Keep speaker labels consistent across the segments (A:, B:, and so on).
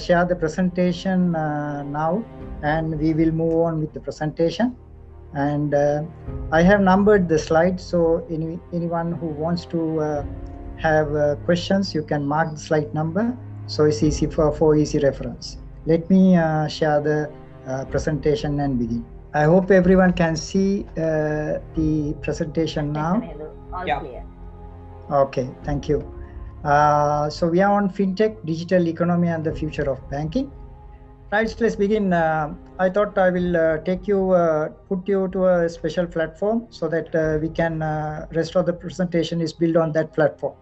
A: share the presentation now, and we will move on with the presentation. And I have numbered the slides, so anyone who wants to have questions, you can mark the slide number, so it's easy for easy reference. Let me share the presentation and begin. I hope everyone can see the presentation now.
B: All clear.
A: Okay, thank you. So we are on FinTech, digital economy and the future of banking. Right, so let's begin. I thought I will put you to a special platform so that we can, rest of the presentation is built on that platform.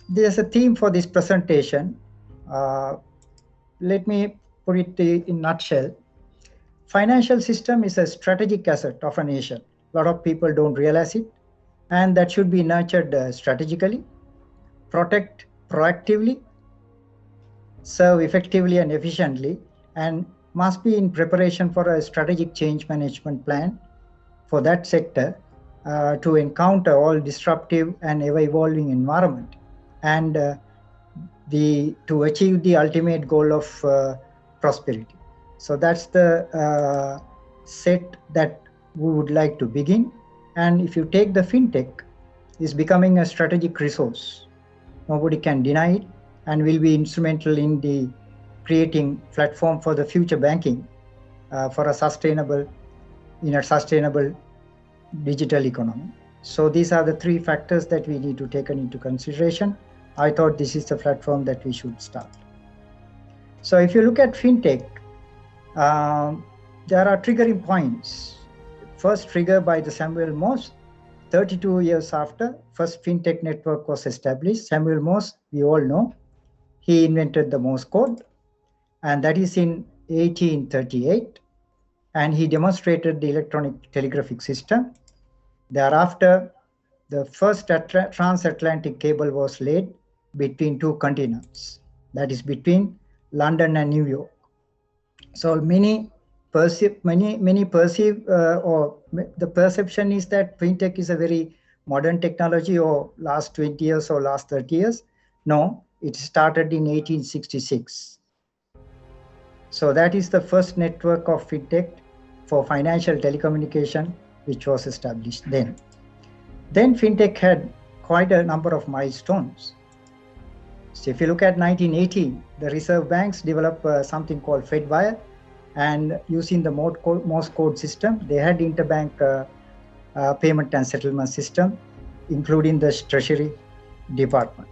A: There's a theme for this presentation. Let me put it in a nutshell. Financial system is a strategic asset of a nation. A lot of people don't realize it, and that should be nurtured strategically, protect proactively, serve effectively and efficiently, and must be in preparation for a strategic change management plan for that sector to encounter all disruptive and ever-evolving environment, and to achieve the ultimate goal of prosperity. So that's the set that we would like to begin. And if you take the FinTech, is becoming a strategic resource. Nobody can deny it, and will be instrumental in the creating platform for the future banking for a sustainable digital economy. So these are the three factors that we need to take into consideration. I thought this is the platform that we should start. So if you look at FinTech, there are triggering points. First trigger by the Samuel Morse, 32 years after first FinTech network was established. Samuel Morse, we all know, he invented the Morse code, and that is in 1838, and he demonstrated the electronic telegraphic system. Thereafter, the first transatlantic cable was laid between two continents, that is between London and New York. So the perception is that FinTech is a very modern technology, or last 20 years or last 30 years. No, it started in 1866. So that is the first network of FinTech for financial telecommunication, which was established then. Then FinTech had quite a number of milestones. So if you look at 1918, the Reserve Banks developed something called FedWire, and using the Morse code system, they had interbank payment and settlement system, including the Treasury Department.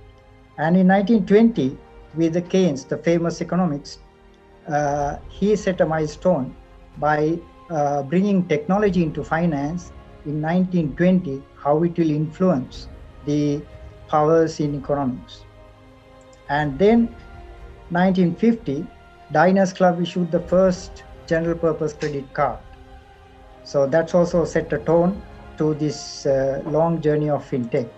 A: And in 1920, with the Keynes, the famous economics, he set a milestone by bringing technology into finance in 1920, how it will influence the powers in economics. And then 1950, Diners Club issued the first general purpose credit card. So that's also set a tone to this long journey of FinTech.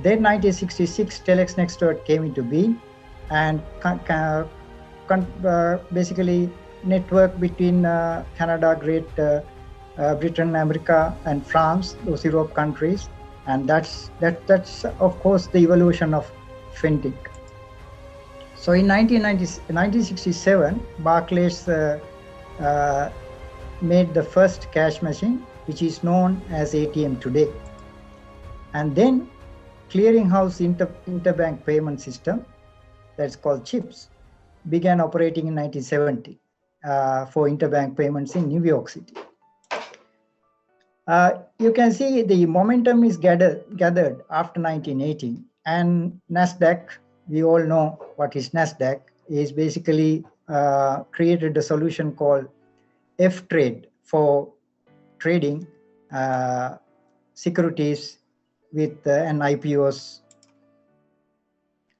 A: Then 1966, Telex Nextword came into being, and basically network between Canada, Great Britain, America, and France, those Europe countries, and that's of course the evolution of FinTech. So in 1967, Barclays made the first cash machine, which is known as ATM today. And then Clearinghouse Interbank Payment System, that's called CHIPS, began operating in 1970 for interbank payments in New York City. You can see the momentum is gathered after 1980, and NASDAQ, we all know what is NASDAQ, is basically created a solution called F-Trade for trading securities with and IPOs.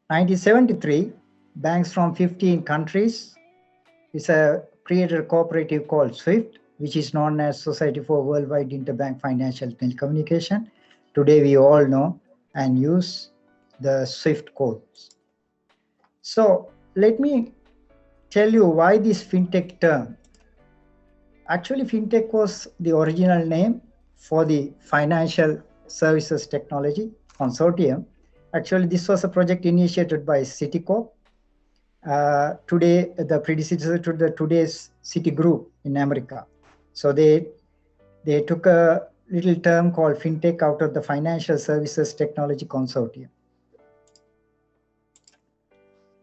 A: 1973, banks from 15 countries created a cooperative called SWIFT, which is known as Society for Worldwide Interbank Financial Telecommunication. Today we all know and use the SWIFT codes. So let me tell you why this FinTech term. Actually, FinTech was the original name for the Financial Services Technology Consortium. Actually, this was a project initiated by Citicorp, today the predecessor to the today's Citigroup in America. So they took a little term called fintech out of the Financial Services Technology Consortium.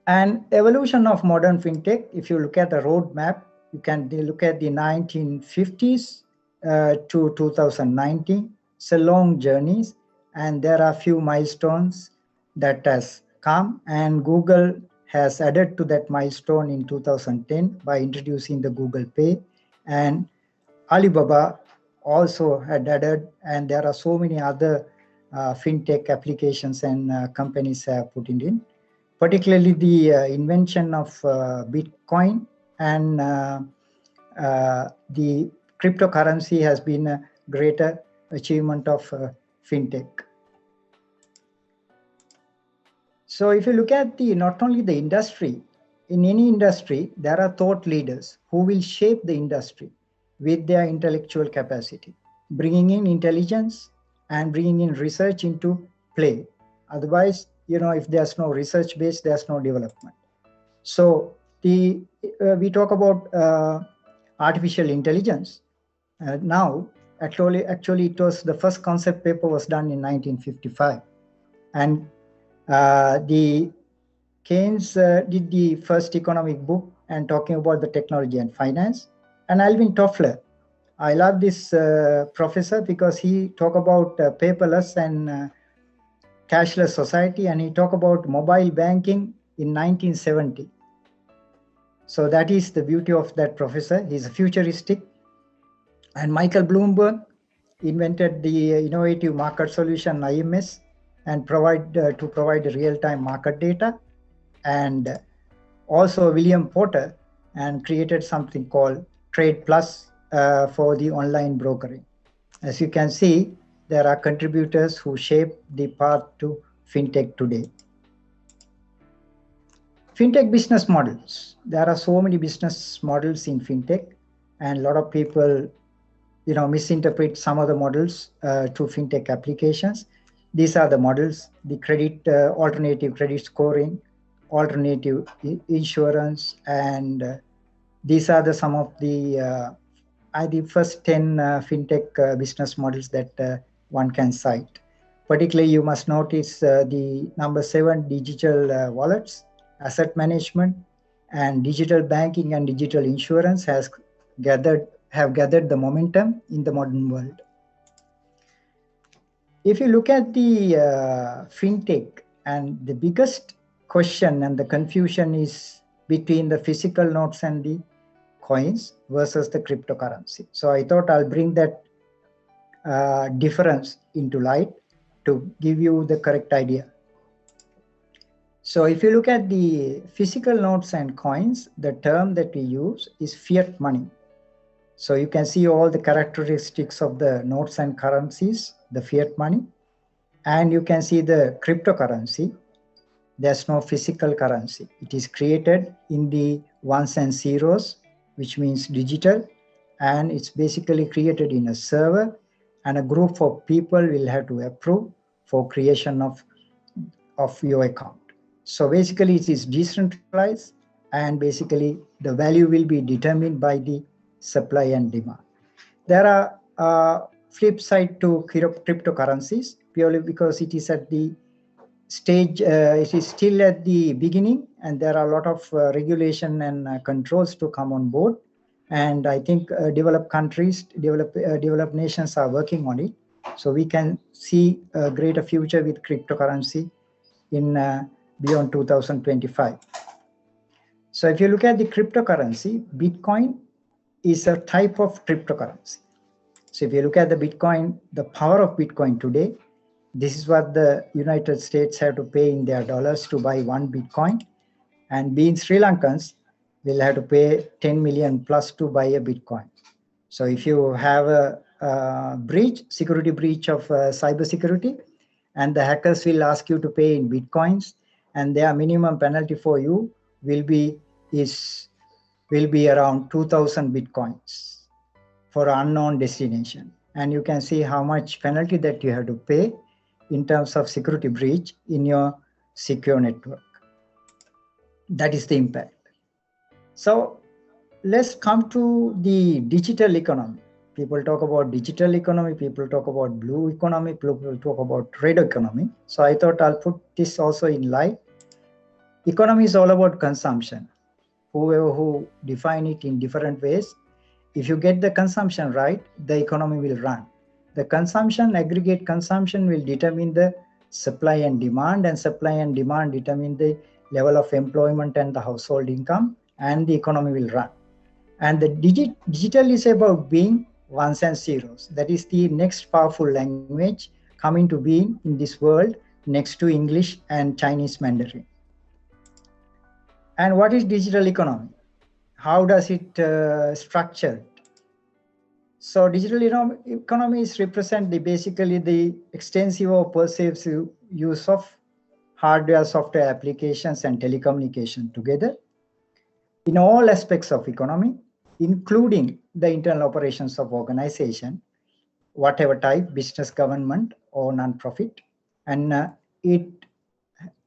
A: And evolution of modern fintech, if you look at the roadmap, you can look at the 1950s to 2019. It's a long journey, and there are few milestones that has come, and Google has added to that milestone in 2010 by introducing the Google Pay, and Alibaba also had added, and there are so many other fintech applications and companies have put it in. Particularly the invention of Bitcoin and the cryptocurrency has been a greater achievement of fintech. So if you look at not only the industry, in any industry, there are thought leaders who will shape the industry with their intellectual capacity, bringing in intelligence and bringing in research into play. Otherwise, if there's no research base, there's no development. So we talk about artificial intelligence. Now, actually, it was the first concept paper was done in 1955, and the Keynes did the first economic book and talking about the technology and finance. And Alvin Toffler, I love this professor because he talk about paperless and cashless society, and he talked about mobile banking in 1970. So that is the beauty of that professor. He's a futuristic. And Michael Bloomberg invented the innovative market solution IMS and provide real-time market data. And also William Porter and created something called Trade Plus for the online brokering. As you can see, there are contributors who shape the path to fintech today. Fintech business models. There are so many business models in fintech, and a lot of people, misinterpret some of the models to fintech applications. These are the models: the credit, alternative credit scoring, alternative insurance, and these are some of the first 10 fintech business models that one can cite. Particularly, you must notice the number 7, digital wallets, asset management, and digital banking and digital insurance have gathered the momentum in the modern world. If you look at the fintech, and the biggest question and the confusion is between the physical notes and the coins versus the cryptocurrency. So I thought I'll bring that difference into light to give you the correct idea. So if you look at the physical notes and coins, the term that we use is fiat money. So you can see all the characteristics of the notes and currencies, the fiat money, and you can see the cryptocurrency. There's no physical currency. It is created in the ones and zeros, which means digital, and it's basically created in a server, and a group of people will have to approve for creation of your account. So basically it is decentralized, and basically the value will be determined by the supply and demand. There are flip side to cryptocurrencies, purely because it is at the stage, it is still at the beginning, and there are a lot of regulation and controls to come on board. And I think developed countries, developed nations are working on it. So we can see a greater future with cryptocurrency in beyond 2025. So if you look at the cryptocurrency, Bitcoin is a type of cryptocurrency. So if you look at the Bitcoin, the power of Bitcoin today, this is what the United States have to pay in their dollars to buy 1 Bitcoin. And being Sri Lankans, will have to pay 10 million plus to buy a Bitcoin. So if you have a security breach of cybersecurity, and the hackers will ask you to pay in Bitcoins, and their minimum penalty for you will be around 2,000 Bitcoins for an unknown destination. And you can see how much penalty that you have to pay in terms of security breach in your secure network. That is the impact. So let's come to the digital economy. People talk about digital economy, people talk about blue economy, people talk about red economy. So I thought I'll put this also in light. Economy is all about consumption. Whoever who define it in different ways, if you get the consumption right, the economy will run. The consumption, aggregate consumption will determine the supply and demand determine the level of employment and the household income, and the economy will run. And the digital is about being ones and zeros. That is the next powerful language coming to being in this world next to English and Chinese Mandarin. And what is digital economy? How does it structure? So digital economies represent basically the extensive or pervasive use of hardware, software applications, and telecommunication together in all aspects of economy, including the internal operations of organization, whatever type, business, government, or non-profit. And it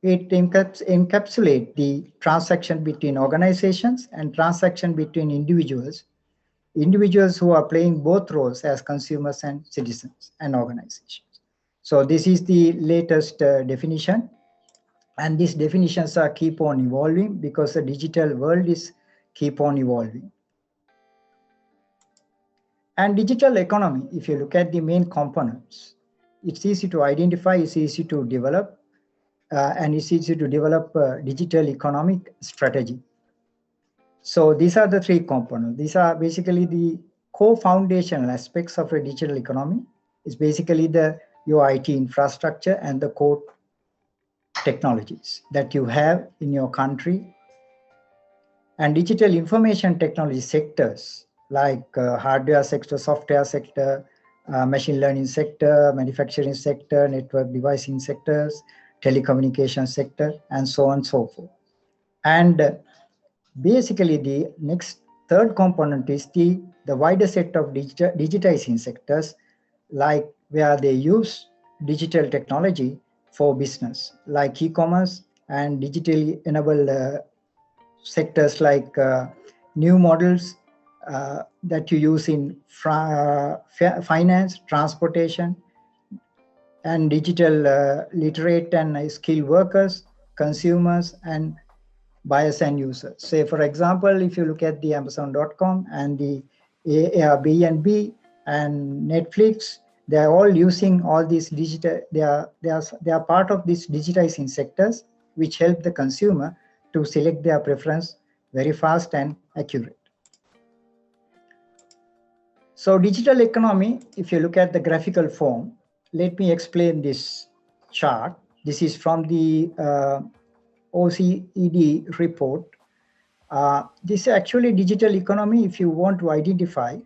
A: encapsulates the transaction between organizations and transaction between individuals who are playing both roles as consumers and citizens and organizations. So this is the latest definition. And these definitions are keep on evolving because the digital world is keep on evolving. And digital economy, if you look at the main components, it's easy to identify, it's easy to develop, and it's easy to develop a digital economic strategy. So these are the three components. These are basically the core foundational aspects of a digital economy. It's basically your IT infrastructure and the core technologies that you have in your country. And digital information technology sectors like hardware sector, software sector, machine learning sector, manufacturing sector, network devices sectors, telecommunication sector, and so on and so forth. And basically the next third component is the wider set of digitizing sectors, like where they use digital technology for business, like e-commerce and digitally enabled sectors like new models that you use in finance, transportation, and digital literate and skilled workers, consumers, and buyers and users. Say, for example, if you look at the Amazon.com and the Airbnb and Netflix, they are all using all these digital. They are part of these digitizing sectors, which help the consumer to select their preference very fast and accurate. So digital economy, if you look at the graphical form, let me explain this chart. This is from the OECD report. This is actually digital economy. If you want to identify,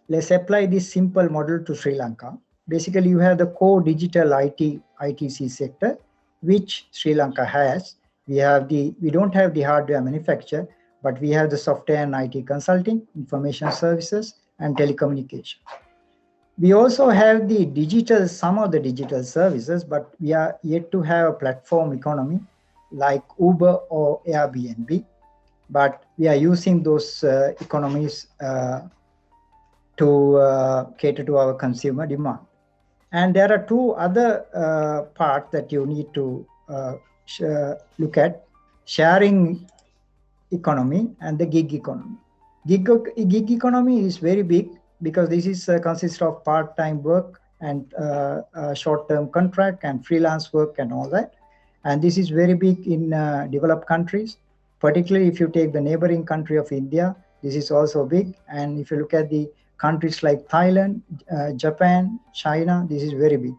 A: let's apply this simple model to Sri Lanka. Basically, you have the core digital ITC sector, which Sri Lanka has. We don't have the hardware manufacture, but we have the software and IT consulting, information services, and telecommunication. We also have some of the digital services, but we are yet to have a platform economy like Uber or Airbnb, but we are using those economies to cater to our consumer demand. And there are two other parts that you need to look at: sharing economy and the gig economy. Gig economy is very big because this is consists of part-time work and short-term contract and freelance work and all that. And this is very big in developed countries, particularly if you take the neighboring country of India. This is also big. And if you look at the countries like Thailand, Japan, China, this is very big.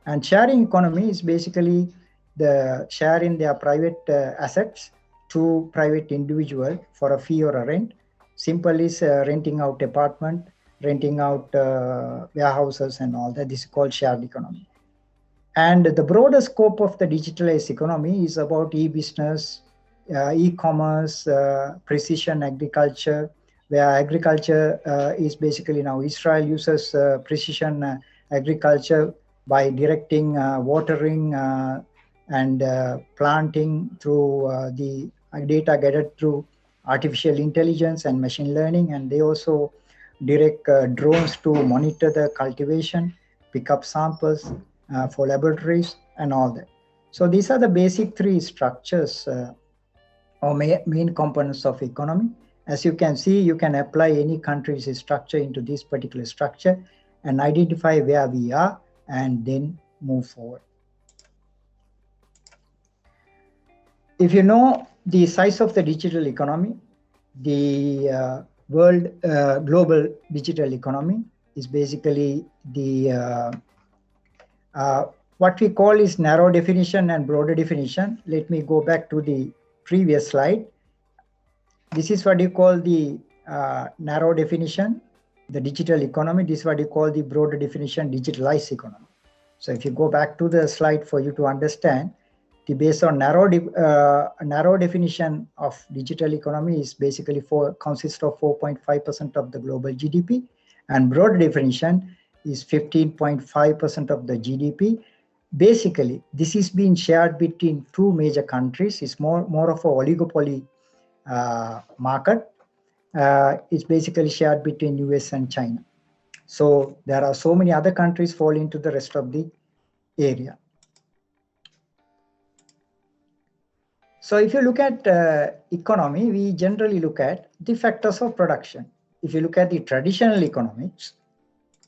A: And sharing economy is basically the sharing their private assets to private individual for a fee or a rent. Simple is renting out apartment, renting out warehouses and all that. This is called shared economy. And the broader scope of the digitalized economy is about e-business, e-commerce, precision agriculture, where agriculture is basically now Israel uses precision agriculture by directing watering and planting through the data gathered through artificial intelligence and machine learning, and they also direct drones to monitor the cultivation, pick up samples for laboratories and all that. So these are the basic three structures or main components of economy. As you can see, you can apply any country's structure into this particular structure and identify where we are and then move forward. If you know the size of the digital economy, the global digital economy is basically the what we call is narrow definition and broader definition. Let me go back to the previous slide. This is what you call the narrow definition, the digital economy. This is what you call the broader definition, digitalized economy. So if you go back to the slide for you to understand, the based on narrow definition of digital economy is basically consists of 4.5% of the global GDP, and broad definition is 15.5% of the GDP. Basically, this is being shared between two major countries. It's more of a oligopoly market. It's basically shared between US and China. So there are so many other countries fall into the rest of the area. So if you look at economy, we generally look at the factors of production. If you look at the traditional economics,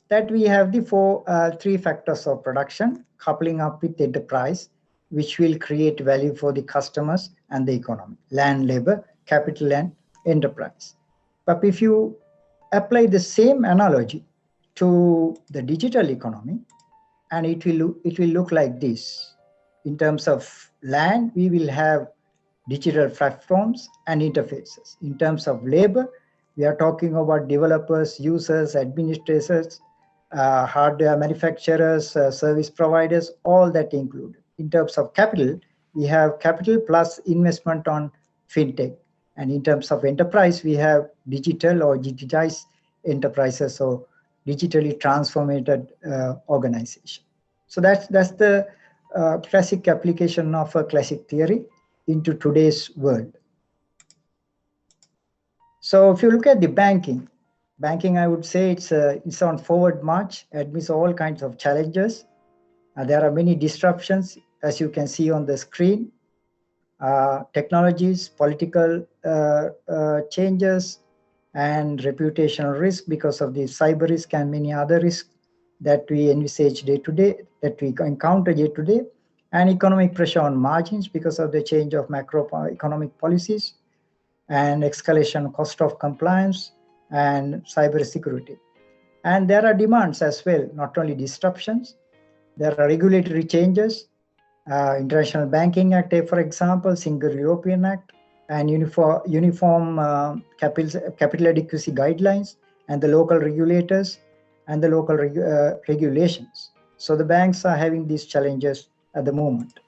A: that we have the three factors of production coupling up with enterprise, which will create value for the customers and the economy: land, labor, capital, and enterprise. But if you apply the same analogy to the digital economy, and it will look like this. In terms of land, we will have digital platforms and interfaces. In terms of labor, we are talking about developers, users, administrators, hardware manufacturers, service providers, all that included. In terms of capital, we have capital plus investment on fintech. And in terms of enterprise, we have digital or digitized enterprises, or digitally transformed organization. So that's the classic application of a classic theory into today's world. So if you look at the banking, I would say it's on forward march, amidst all kinds of challenges. There are many disruptions, as you can see on the screen. Technologies, political changes, and reputational risk because of the cyber risk and many other risks that we envisage day to day, that we encounter day to day, and economic pressure on margins because of the change of macroeconomic policies, and escalation cost of compliance, and cyber security. And there are demands as well, not only disruptions. There are regulatory changes, International Banking Act, for example, Single European Act, and uniform capital adequacy guidelines, and the local regulators and the local regulations. So the banks are having these challenges at the moment.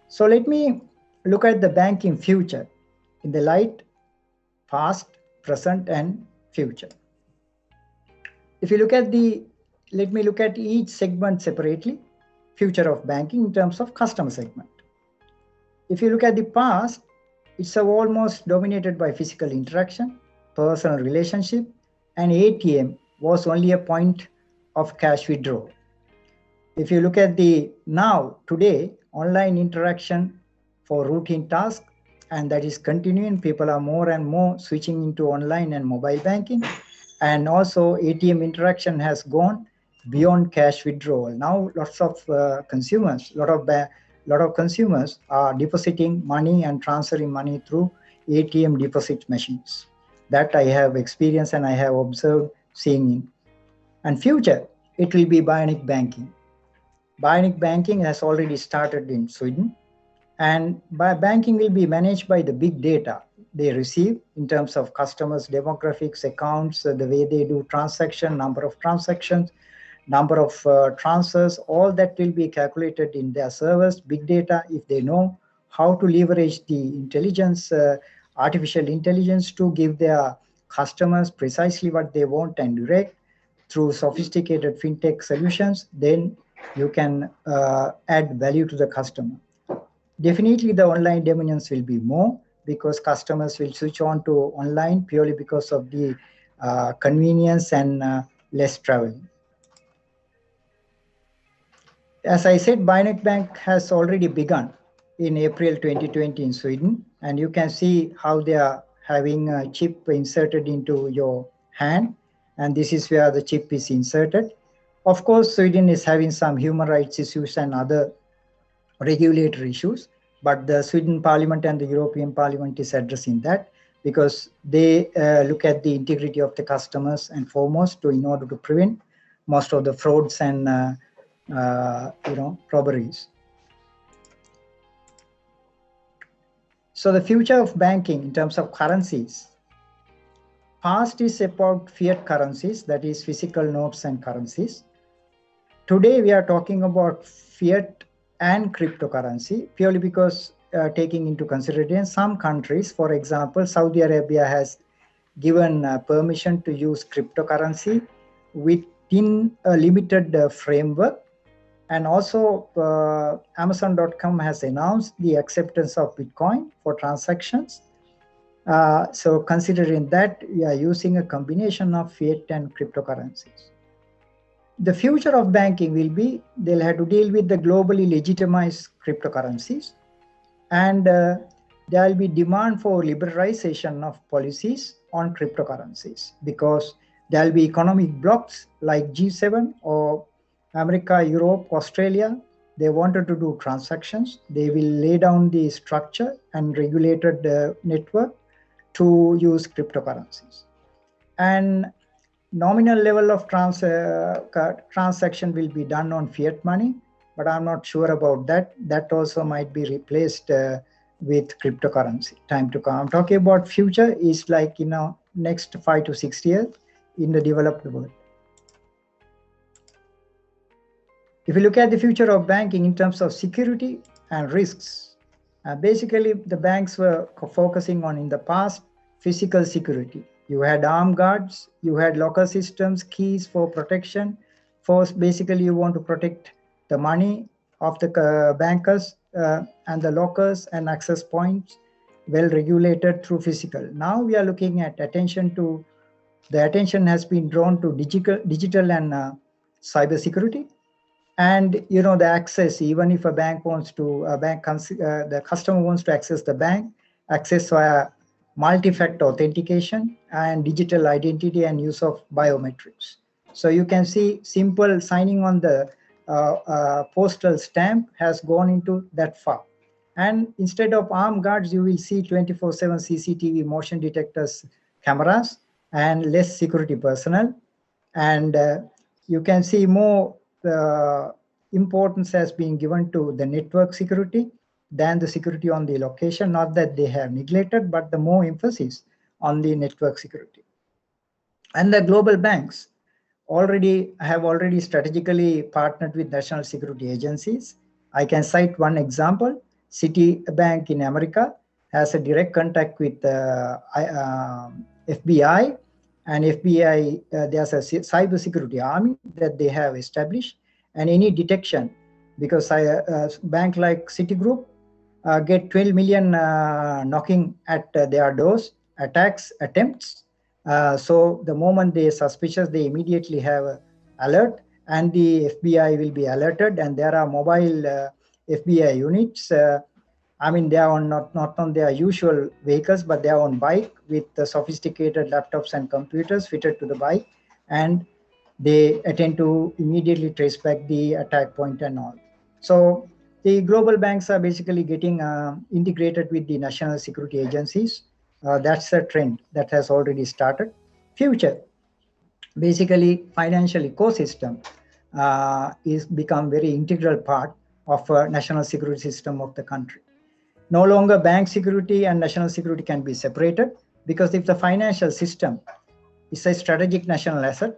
A: So let me look at the banking future in the light, past, present, and future. If you look at let me look at each segment separately. Future of banking in terms of customer segment. If you look at the past, it's almost dominated by physical interaction, personal relationship, and ATM was only a point of cash withdrawal. If you look at the today, online interaction for routine tasks, and that is continuing. People are more and more switching into online and mobile banking. And also ATM interaction has gone beyond cash withdrawal. Now, lots of consumers, lot of consumers are depositing money and transferring money through ATM deposit machines. That I have experienced and I have observed, seeing. And future, it will be bionic banking. Bionic banking has already started in Sweden, and banking will be managed by the big data they receive in terms of customers, demographics, accounts, the way they do transaction, number of transactions, number of transfers, all that will be calculated in their servers, big data, if they know how to leverage the intelligence, artificial intelligence to give their customers precisely what they want and direct through sophisticated fintech solutions, then you can add value to the customer. Definitely the online dominance will be more because customers will switch on to online purely because of the convenience and less traveling. As I said, Bionic Bank has already begun in April 2020 in Sweden, and you can see how they are having a chip inserted into your hand, and this is where the chip is inserted. Of course, Sweden is having some human rights issues and other regulatory issues, but the Sweden Parliament and the European Parliament is addressing that because they look at the integrity of the customers and foremost in order to prevent most of the frauds and robberies. So the future of banking in terms of currencies. Past is about fiat currencies, that is physical notes and currencies. Today we are talking about fiat and cryptocurrency purely because taking into consideration some countries, for example, Saudi Arabia has given permission to use cryptocurrency within a limited framework. And also Amazon.com has announced the acceptance of Bitcoin for transactions. So considering that, we are using a combination of fiat and cryptocurrencies. The future of banking will be, they'll have to deal with the globally legitimized cryptocurrencies, and there will be demand for liberalization of policies on cryptocurrencies because there will be economic blocks like G7 or America, Europe, Australia. They wanted to do transactions. They will lay down the structure and regulated network to use cryptocurrencies. And nominal level of transaction will be done on fiat money, but I'm not sure about that. That also might be replaced with cryptocurrency. Time to come. I'm talking about future is like, next 5 to 6 years in the developed world. If you look at the future of banking in terms of security and risks, basically the banks were focusing on in the past physical security. You had armed guards, you had locker systems, keys for protection. Basically, you want to protect the money of the bankers and the lockers and access points, well regulated through physical. Now we are looking at attention has been drawn to digital and cyber security. And the access, even if a bank wants to, the customer wants to access the bank, access via multi-factor authentication and digital identity and use of biometrics. So you can see simple signing on the postal stamp has gone into that far. And instead of armed guards, you will see 24/7 CCTV motion detectors, cameras, and less security personnel. And you can see more importance has been given to the network security than the security on the location. Not that they have neglected, but the more emphasis on the network security. And the global banks have already strategically partnered with national security agencies. I can cite one example. Citibank in America has a direct contact with FBI, and FBI, there's a cyber security army that they have established, and any detection, because a bank like Citigroup get 12 million knocking at their doors, attacks, attempts. So the moment they are suspicious, they immediately have an alert, and the FBI will be alerted, and there are mobile FBI units. They are on not on their usual vehicles, but they are on bike with the sophisticated laptops and computers fitted to the bike, and they attend to immediately trace back the attack point and all. So the global banks are basically getting integrated with the national security agencies. That's a trend that has already started. Future, basically financial ecosystem is become very integral part of a national security system of the country. No longer bank security and national security can be separated, because if the financial system is a strategic national asset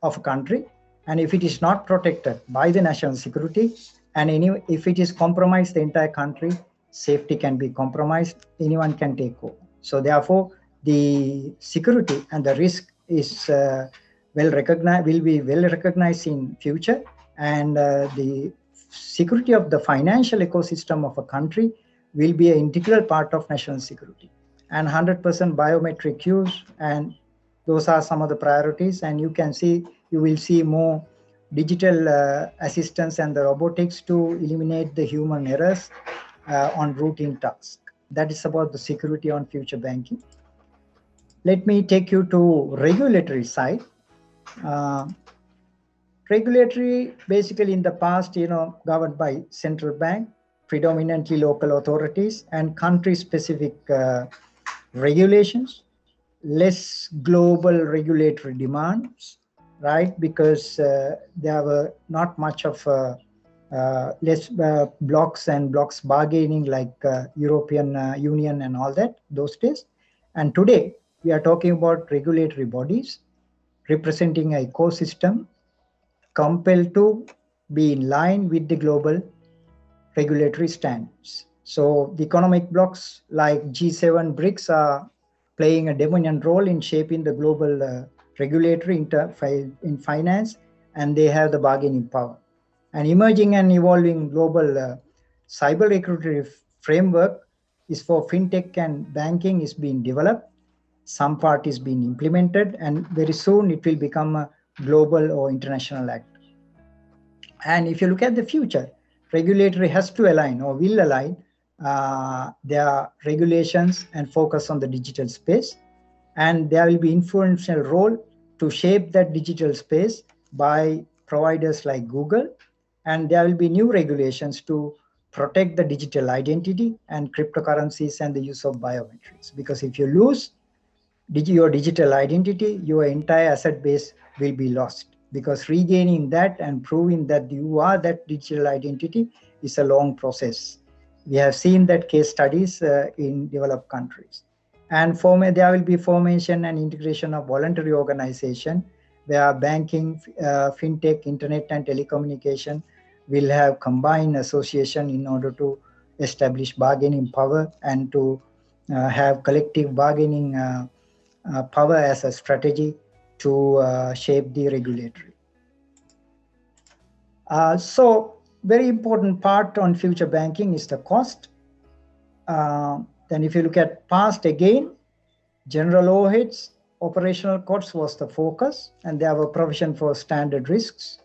A: of a country, and if it is not protected by the national security, and if it is compromised, the entire country safety can be compromised, anyone can take over. So therefore, the security and the risk is will be well recognized in future, and the security of the financial ecosystem of a country will be an integral part of national security. and 100% biometric use. And those are some of the priorities. And you will see more digital assistance and the robotics to eliminate the human errors on routine tasks. That is about the security on future banking. Let me take you to regulatory side. Regulatory, basically in the past, governed by central bank, predominantly local authorities, and country-specific regulations, less global regulatory demands, right? Because there were not much of less blocks bargaining like European Union and all that those days. And today we are talking about regulatory bodies representing an ecosystem compelled to be in line with the global regulatory standards. So the economic blocs like G7, BRICS are playing a dominant role in shaping the global regulatory in finance, and they have the bargaining power. An emerging and evolving global cyber regulatory framework is for fintech and banking is being developed. Some part is being implemented, and very soon it will become a global or international act. And if you look at the future, regulatory has to align or will align their regulations and focus on the digital space. And there will be influential role to shape that digital space by providers like Google. And there will be new regulations to protect the digital identity and cryptocurrencies and the use of biometrics. Because if you lose your digital identity, your entire asset base will be lost, because regaining that and proving that you are that digital identity is a long process. We have seen that case studies in developed countries. And there will be formation and integration of voluntary organization where banking, fintech, internet and telecommunication will have combined association in order to establish bargaining power and to have collective bargaining power as a strategy to shape the regulatory. So very important part on future banking is the cost. Then if you look at past again, general overheads, operational costs was the focus, and there were provision for standard risks,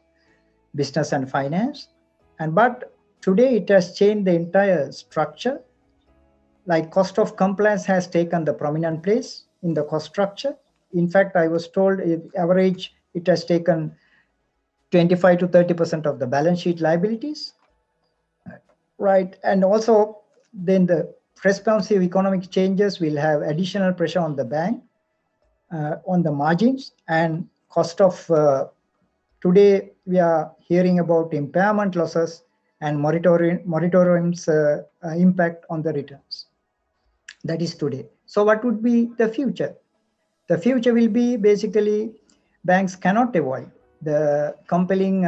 A: business and finance. But today it has changed the entire structure. Like cost of compliance has taken the prominent place in the cost structure. In fact, I was told average it has taken 25 to 30% of the balance sheet liabilities, right? And also then the responsive economic changes will have additional pressure on the bank, on the margins and cost of, today we are hearing about impairment losses and moratoriums impact on the returns. That is today. So what would be the future? The future will be basically banks cannot avoid the compelling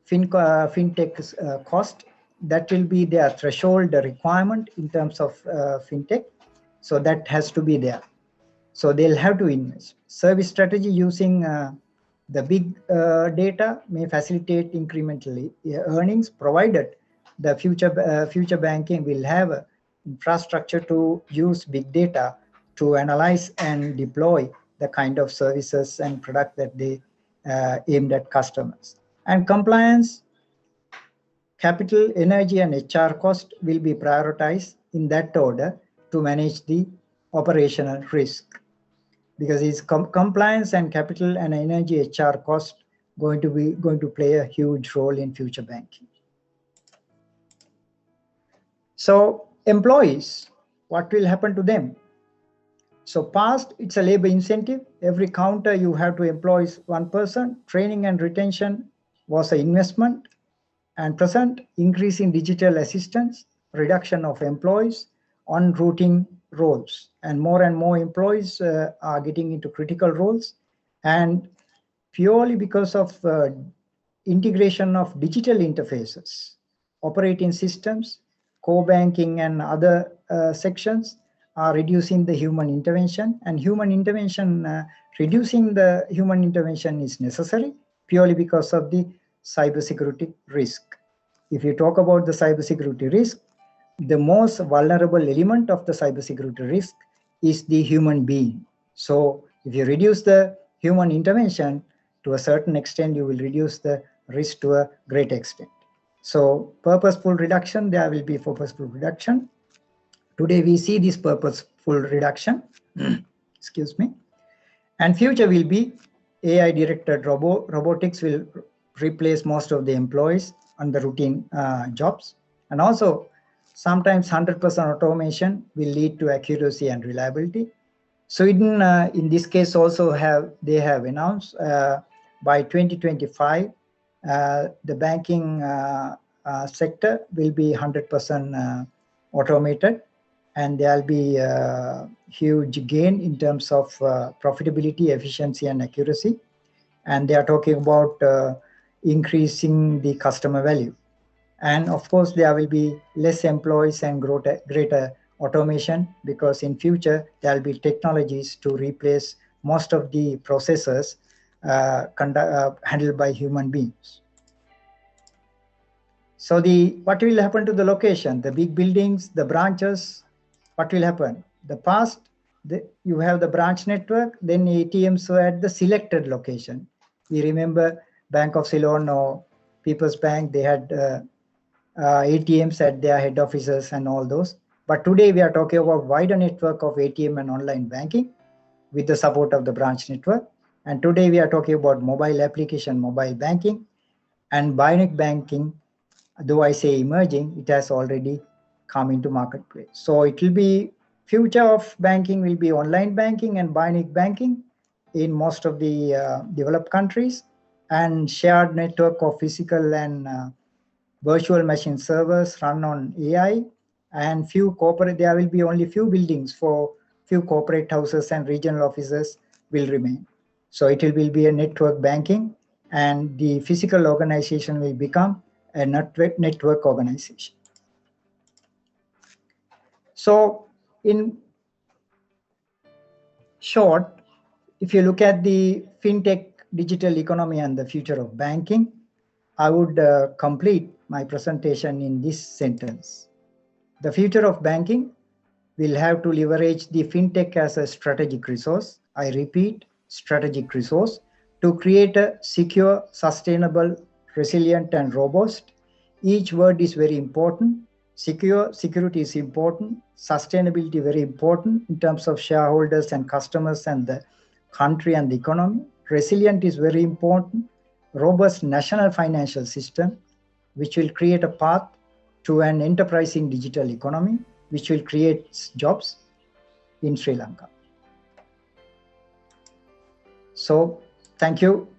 A: fintech cost. That will be their threshold requirement in terms of fintech. So that has to be there. So they'll have to invest. Service strategy using the big data may facilitate incrementally earnings, provided the future banking will have infrastructure to use big data to analyze and deploy the kind of services and product that they aimed at customers. And compliance, capital, energy, and HR cost will be prioritized in that order to manage the operational risk. Because it's compliance and capital and energy HR cost going to play a huge role in future banking. So employees, what will happen to them? So past, it's a labor incentive. Every counter you have to employ one person. Training and retention was an investment. And present, increase in digital assistance, reduction of employees on routine roles. And more employees are getting into critical roles. And purely because of integration of digital interfaces, operating systems, core banking and other sections are reducing the human intervention. And reducing the human intervention is necessary purely because of the cybersecurity risk. If you talk about the cybersecurity risk, the most vulnerable element of the cybersecurity risk is the human being. So if you reduce the human intervention to a certain extent, you will reduce the risk to a great extent. So purposeful reduction, there will be purposeful reduction. Today we see this purposeful reduction, excuse me, and future will be AI directed robotics will replace most of the employees on the routine jobs. And also sometimes 100% automation will lead to accuracy and reliability. So in this case also they have announced by 2025, the banking sector will be 100% automated, and there'll be a huge gain in terms of profitability, efficiency, and accuracy. And they are talking about increasing the customer value. And of course, there will be less employees and greater automation, because in future, there'll be technologies to replace most of the processes handled by human beings. So what will happen to the location? The big buildings, the branches, what will happen? The past, you have the branch network, then ATMs were at the selected location. We remember Bank of Ceylon or People's Bank, they had ATMs at their head offices and all those. But today we are talking about wider network of ATM and online banking with the support of the branch network. And today we are talking about mobile application, mobile banking, and bionic banking. Though I say emerging, it has already come into marketplace. So it will be, future of banking will be online banking and bionic banking in most of the developed countries, and shared network of physical and virtual machine servers run on AI, and there will be only few buildings for few corporate houses, and regional offices will remain. So it will be a network banking, and the physical organization will become a network organization. So in short, if you look at the fintech, digital economy, and the future of banking, I would complete my presentation in this sentence. The future of banking will have to leverage the fintech as a strategic resource. I repeat, strategic resource, to create a secure, sustainable, resilient, and robust. Each word is very important. Security is important. Sustainability very important in terms of shareholders and customers and the country and the economy. Resilient is very important. Robust national financial system, which will create a path to an enterprising digital economy, which will create jobs in Sri Lanka. So thank you,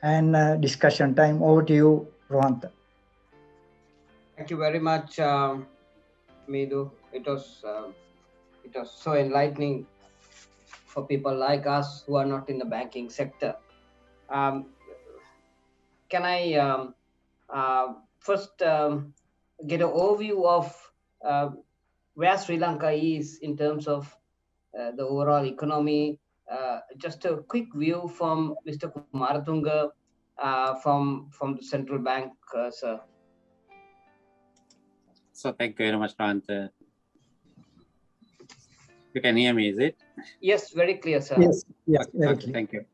A: and discussion time. Over to you, Rohantha.
B: Thank you very much, Midhu. It was so enlightening for people like us who are not in the banking sector. Can I first get an overview of where Sri Lanka is in terms of the overall economy? Just a quick view from Mr. Kumaratunga from the central bank, sir.
C: So thank you very much, Rohantha. You can hear me, is it?
B: Yes, very clear, sir.
A: Yes,
C: okay, thank you.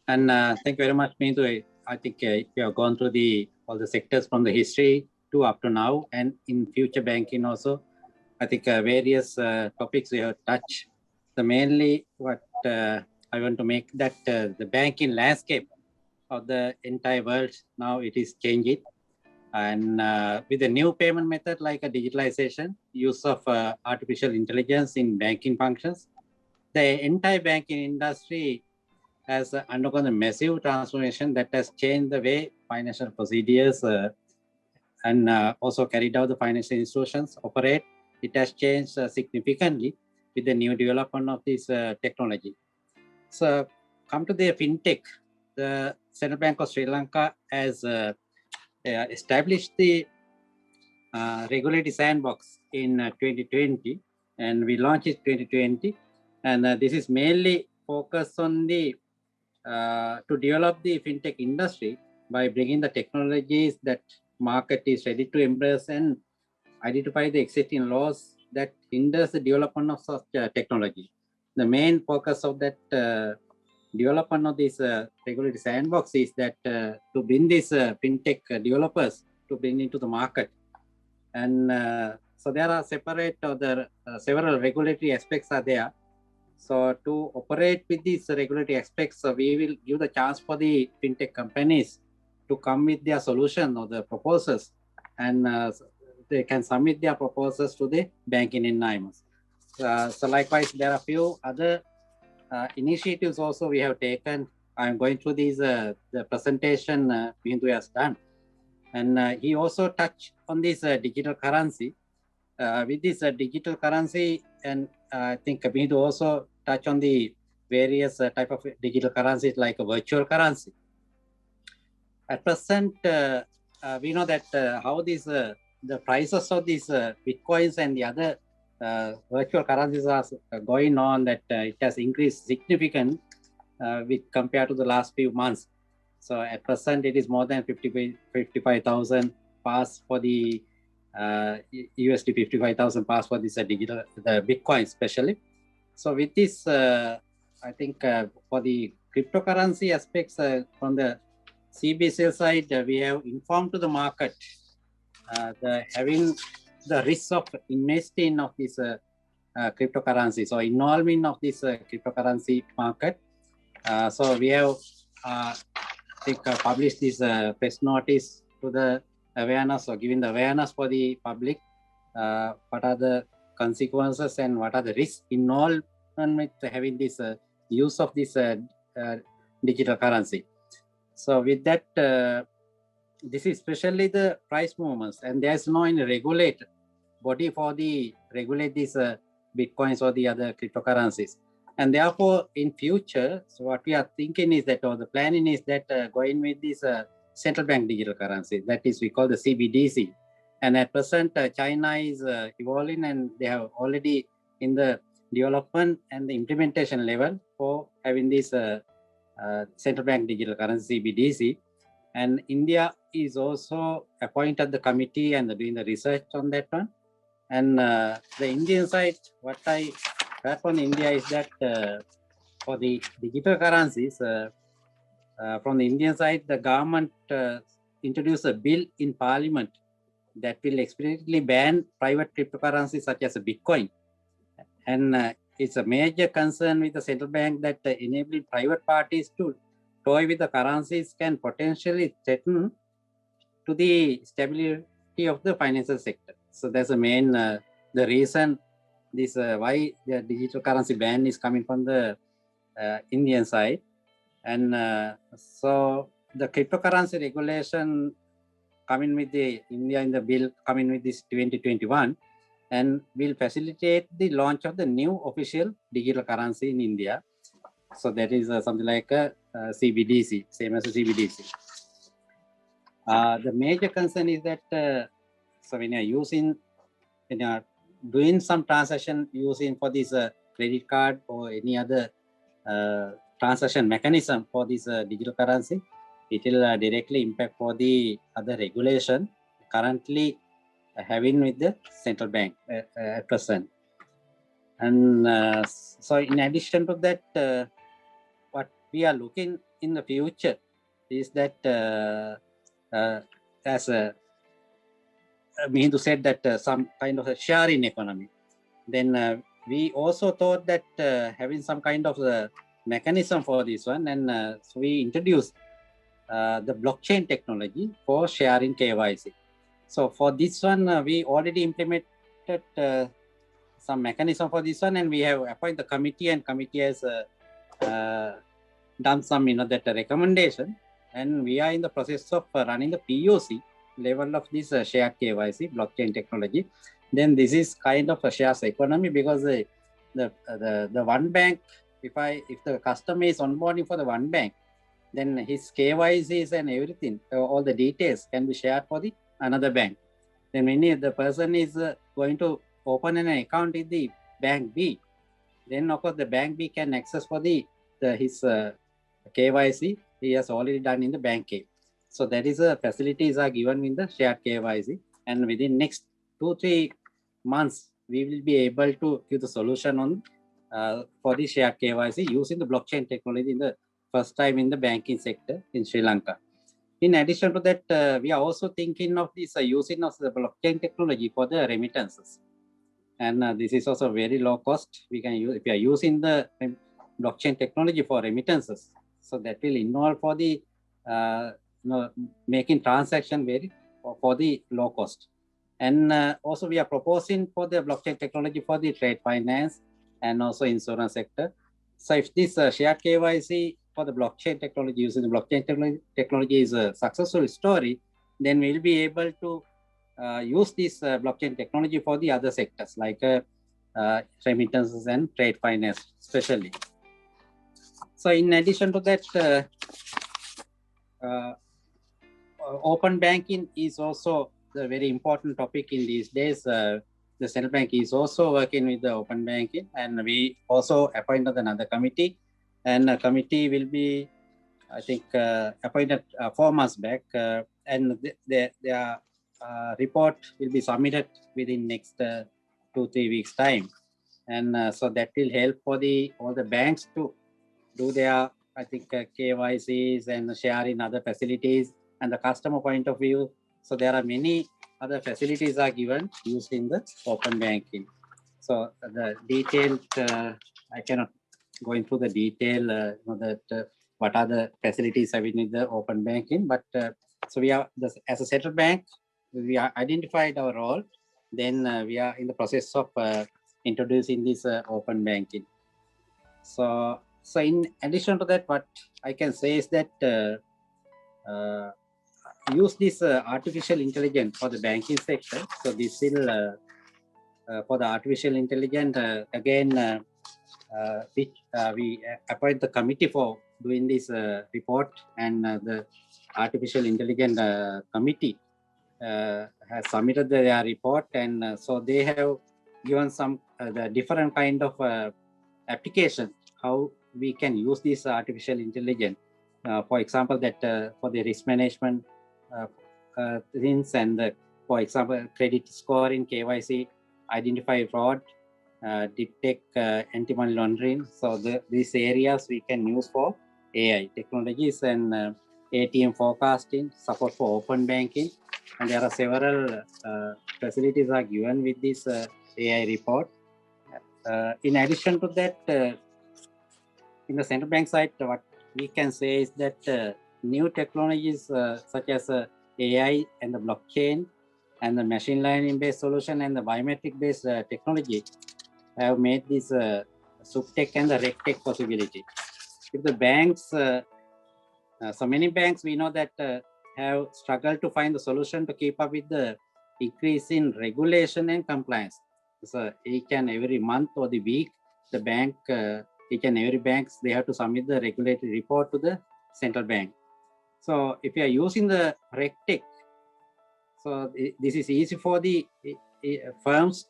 C: And thank you very much, Midhu. I think we have gone through all the sectors from the history to up to now, and in future banking also. I think various topics we have touched. So mainly what I want to make that the banking landscape of the entire world now, it is changing. And with the new payment method like a digitalization, use of artificial intelligence in banking functions, the entire banking industry has undergone a massive transformation that has changed the way financial procedures and also carried out the financial institutions operate. It has changed significantly with the new development of this technology. So come to the fintech, the Central Bank of Sri Lanka has established the regulatory sandbox in 2020, and we launched it 2020. And this is mainly focused on the to develop the fintech industry by bringing the technologies that market is ready to embrace and identify the existing laws that hinders the development of such technology. the main focus of that development of this regulatory sandbox is that to bring these fintech developers to bring into the market. And so there are separate several regulatory aspects are there. So to operate with these regulatory aspects, we will give the chance for the fintech companies to come with their solution or the proposals, and they can submit their proposals to the bank in NIMS. So likewise, there are a few other initiatives also we have taken. I'm going through these the presentation Bindu has done, and he also touched on this digital currency. With this digital currency, and I think Bindu also touched on the various type of digital currencies like a virtual currency. At present, we know that how these the prices of these bitcoins and the other virtual currencies are going on, that it has increased significant with compared to the last few months. So at present, it is more than 55,000 pass for the USD 55,000 pass for this digital, the Bitcoin especially. So with this, I think for the cryptocurrency aspects from the CBCL side, we have informed to the market having the risk of investing of this cryptocurrency, so involvement of this cryptocurrency market. So we have published this press notice to the awareness, or giving the awareness for the public. What are the consequences and what are the risks involved with having this use of this digital currency. So with that, this is especially the price movements, and there's no any regulator body for the regulate these bitcoins or the other cryptocurrencies. And therefore, in future, so what we are thinking is that, or the planning is that going with this central bank digital currency, that is we call the CBDC. And at present, China is evolving, and they have already in the development and the implementation level for having this central bank digital currency CBDC. And India is also appointed the committee and doing the research on that one. And the Indian side, what I heard from India is that for the digital currencies, from the Indian side, the government introduced a bill in parliament that will explicitly ban private cryptocurrencies such as Bitcoin. And it's a major concern with the central bank that enabling private parties to toy with the currencies can potentially threaten to the stability of the financial sector. So that's the main, the reason this why the digital currency ban is coming from the Indian side. And so the cryptocurrency regulation coming with the India in the bill coming with this 2021, and will facilitate the launch of the new official digital currency in India. So that is something like a CBDC, same as a CBDC. The major concern is that so when you're doing some transaction using for this credit card or any other transaction mechanism for this digital currency, it will directly impact for the other regulation currently having with the central bank at present. And so in addition to that, what we are looking in the future is that as Mihindu said that some kind of a sharing economy, then we also thought that having some kind of mechanism for this one, and so we introduced the blockchain technology for sharing KYC. So for this one, we already implemented some mechanism for this one, and we have appointed the committee, and committee has done some, that recommendation, and we are in the process of running the POC level of this shared KYC blockchain technology. Then this is kind of a shares economy, because the one bank, if the customer is onboarding for the one bank, then his KYCs and everything, all the details can be shared for the another bank. Then when the person is going to open an account in the bank B, then of course the bank B can access for his KYC he has already done in the bank A. So that is facilities are given in the shared KYC, and within next 2-3 months we will be able to give the solution on for the shared KYC using the blockchain technology in the first time in the banking sector in Sri Lanka. In addition to that, we are also thinking of this using of the blockchain technology for the remittances. And this is also very low cost. We can use, if we are using the blockchain technology for remittances, so that will involve for the making transaction very for the low cost. And also we are proposing for the blockchain technology for the trade finance and also insurance sector. So if this shared KYC for the blockchain technology, using the blockchain technology is a successful story, then we'll be able to use this blockchain technology for the other sectors like remittances and trade finance especially. So in addition to that, open banking is also a very important topic in these days. The central bank is also working with the open banking, and we also appointed another committee, and a committee will be, I think, appointed 4 months back, and their report will be submitted within next 2-3 weeks time, and so that will help for all the banks to do their, I think, KYCs and sharing other facilities and the customer point of view. So there are many other facilities are given using the open banking. So the detailed, I cannot go into the detail, that what are the facilities within the open banking, but so we are, as a central bank, we are identified our role. Then we are in the process of introducing this open banking. So in addition to that, what I can say is that use this artificial intelligence for the banking sector. So this will for the artificial intelligence again, which we appoint the committee for doing this report, and the artificial intelligence committee has submitted their report, and so they have given some the different kind of application how we can use this artificial intelligence. For example, that for the risk management things, and for example, credit scoring, KYC, identify fraud, detect anti-money laundering. So these areas we can use for AI technologies, and ATM forecasting, support for open banking, and there are several facilities are given with this AI report. In addition to that, in the central bank side, what we can say is that new technologies such as AI and the blockchain and the machine learning based solution and the biometric based technology have made this SupTech and the RegTech possibility. If the banks, so many banks we know that have struggled to find the solution to keep up with the increase in regulation and compliance. So each and every month or the week, the bank, each and every banks, they have to submit the regulatory report to the central bank. So if you are using the RegTech, so this is easy for the firms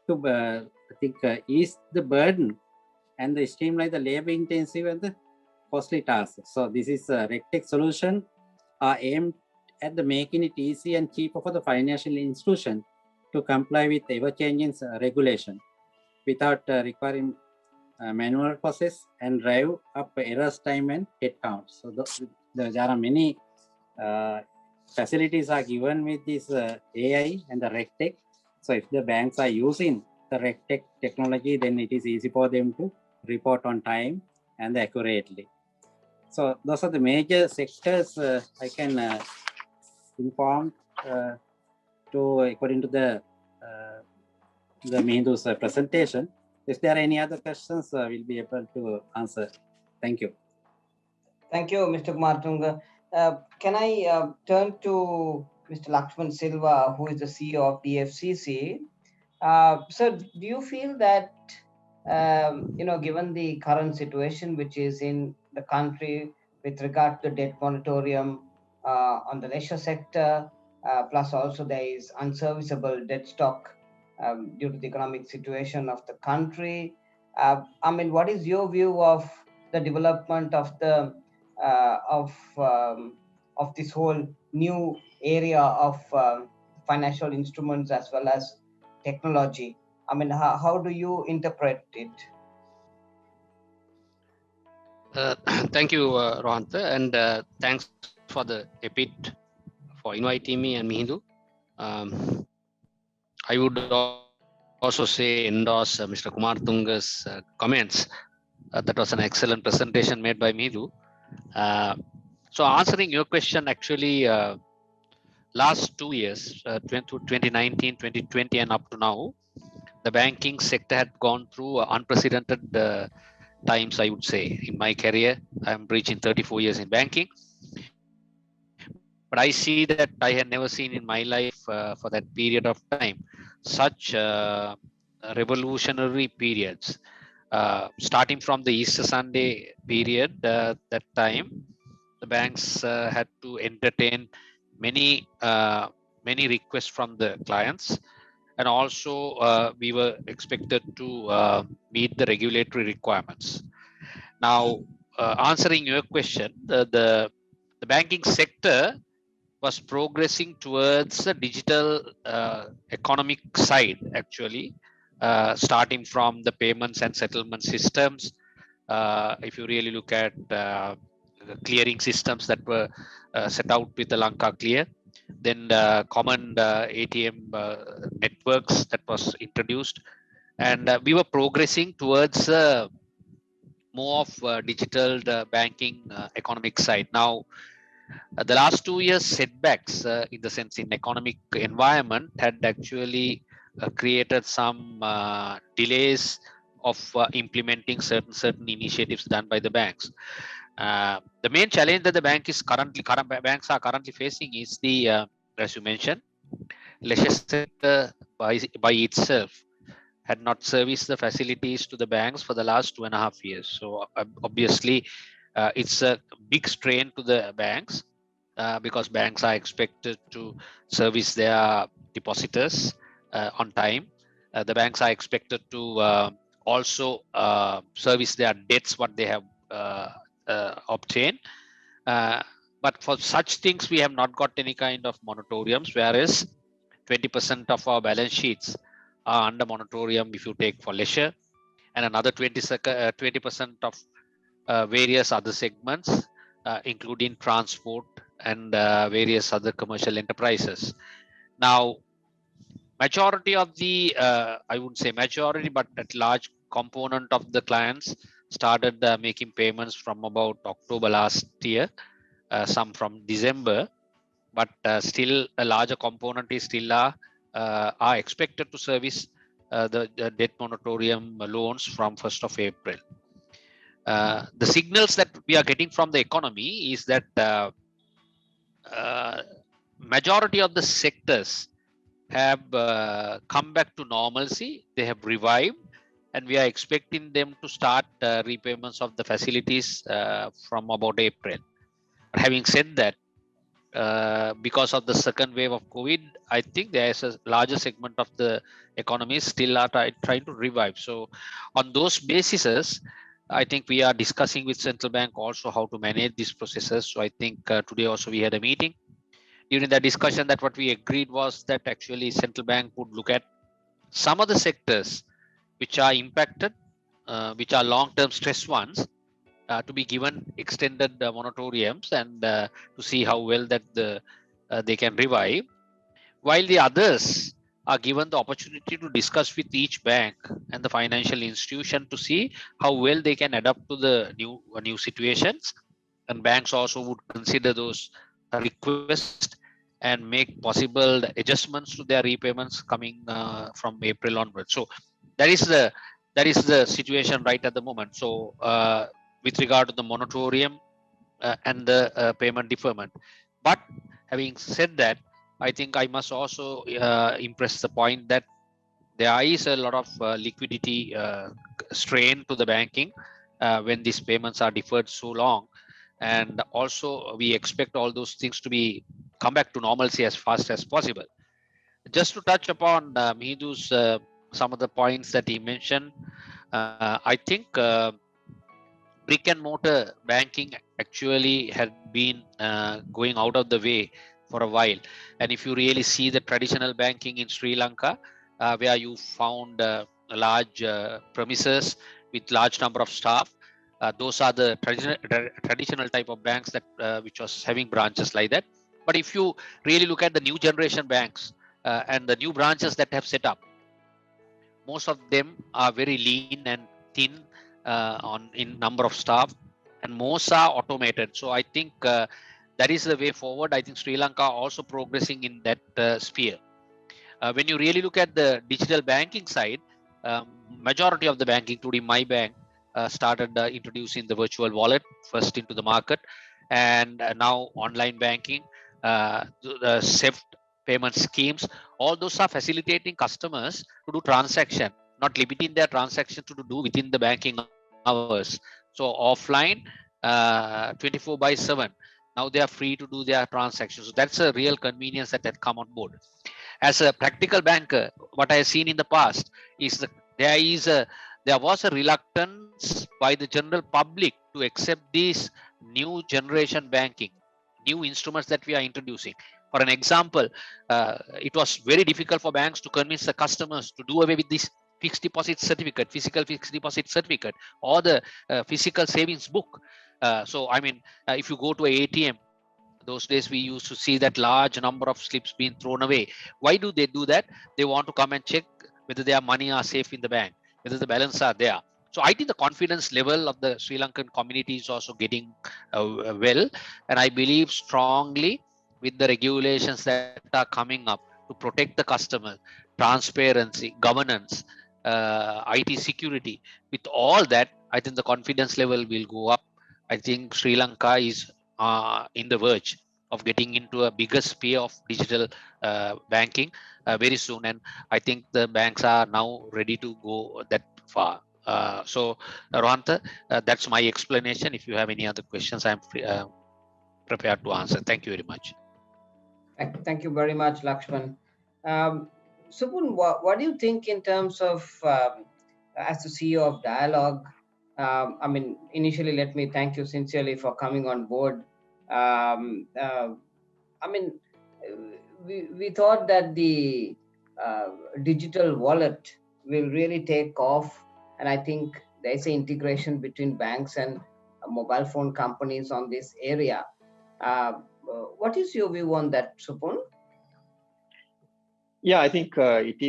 C: to, I think, ease the burden and the streamline the labor intensive and the costly tasks. So this is a RegTech solution are aimed at the making it easy and cheaper for the financial institution to comply with ever-changing regulation without requiring manual process and drive up errors time and headcount. So there are many facilities are given with this AI and the RegTech. So if the banks are using the RegTech technology, then it is easy for them to report on time and accurately. So those are the major sectors I can inform according to the Mihindu's presentation. If there are any other questions, we'll be able to answer. Thank you.
B: Thank you, Mr. Kumar Tunga. Can I turn to Mr. Lakshman Silva, who is the CEO of DFCC? Sir, do you feel that, given the current situation which is in the country with regard to the debt moratorium on the leisure sector, plus also there is unserviceable debt stock due to the economic situation of the country. What is your view of the development of the of this whole new area of financial instruments as well as technology? How do you interpret it?
D: Thank you, Rohantha, and thanks for the EPIT for inviting me and Mihindu. I would also say endorse Mr. Kumar Tunga's comments. That was an excellent presentation made by Mihindu. So answering your question, actually, last 2 years, 2019, 2020, and up to now, the banking sector had gone through unprecedented times, I would say. In my career, I'm reaching 34 years in banking. But I see that I had never seen in my life for that period of time such revolutionary periods. Starting from the Easter Sunday period, that time, the banks had to entertain many many requests from the clients, and also we were expected to meet the regulatory requirements. Now, answering your question, the banking sector was progressing towards the digital economic side, actually, starting from the payments and settlement systems. If you really look at the clearing systems that were set out with the Lanka Clear, then the common ATM networks that was introduced, and we were progressing towards more of digital banking economic side. Now, the last 2 years setbacks in the sense in economic environment had actually created some delays of implementing certain initiatives done by the banks. The main challenge that the banks are currently facing is the as you mentioned, leisure sector by itself had not serviced the facilities to the banks for the last 2.5 years. So obviously, it's a big strain to the banks because banks are expected to service their depositors on time. The banks are expected to also service their debts, what they have obtained. But for such things, we have not got any kind of moratoriums, whereas 20% of our balance sheets are under moratorium if you take for leisure, and another 20% of various other segments, including transport and various other commercial enterprises. Now, majority of the, I wouldn't say majority, but at large component of the clients started making payments from about October last year, some from December, but still a larger component is still are expected to service the debt moratorium loans from 1st of April. The signals that we are getting from the economy is that majority of the sectors have come back to normalcy. They have revived, and we are expecting them to start repayments of the facilities from about April. But having said that, because of the second wave of COVID, I think there is a larger segment of the economy still are trying to revive. So on those bases, I think we are discussing with central bank also how to manage these processes. So I think today also we had a meeting. During the discussion, that what we agreed was that actually central bank would look at some of the sectors which are impacted, which are long-term stress ones, to be given extended moratoriums and to see how well that they can revive, while the others are given the opportunity to discuss with each bank and the financial institution to see how well they can adapt to the new situations, and banks also would consider those requests and make possible adjustments to their repayments coming from April onwards. So that is the situation right at the moment. So with regard to the moratorium and the payment deferment. But having said that, I think I must also impress the point that there is a lot of liquidity strain to the banking when these payments are deferred so long. And also we expect all those things to be come back to normalcy as fast as possible. Just to touch upon Mihindu's some of the points that he mentioned, I think brick and mortar banking actually had been going out of the way for a while. And if you really see the traditional banking in Sri Lanka, where you found large premises with large number of staff, Those are the traditional type of banks that which was having branches like that. But if you really look at the new generation banks and the new branches that have set up, most of them are very lean and thin in number of staff, and most are automated. So I think that is the way forward. I think Sri Lanka also progressing in that sphere. When you really look at the digital banking side, majority of the bank, including my bank, started introducing the virtual wallet first into the market, and now online banking, the SEFT payment schemes, all those are facilitating customers to do transaction, not limiting their transaction to do within the banking hours. So offline, 24/7. Now they are free to do their transactions. So that's a real convenience that had come on board. As a practical banker, what I have seen in the past is that there was a reluctance by the general public to accept these new generation banking, new instruments that we are introducing. For an example, it was very difficult for banks to convince the customers to do away with this fixed deposit certificate, physical fixed deposit certificate, or the physical savings book. So, I mean, if you go to an ATM, those days we used to see that large number of slips being thrown away. Why do they do that? They want to come and check whether their money are safe in the bank, whether the balance are there. So I think the confidence level of the Sri Lankan community is also getting well, and I believe strongly with the regulations that are coming up to protect the customer, transparency, governance, IT security. With all that, I think the confidence level will go up. I think Sri Lanka is in the verge of getting into a bigger sphere of digital banking very soon, and I think the banks are now ready to go that far. So Rohantha, that's my explanation. If you have any other questions, I'm prepared to answer. Thank you very much.
B: Thank you very much, Lakshman. Supun, what do you think in terms of, as the CEO of Dialog? I mean, initially, let me thank you sincerely for coming on board. I mean, we thought that the digital wallet will really take off, and I think there's an integration between banks and mobile phone companies on this area. What is your view on that, Supun?
E: Yeah, I think it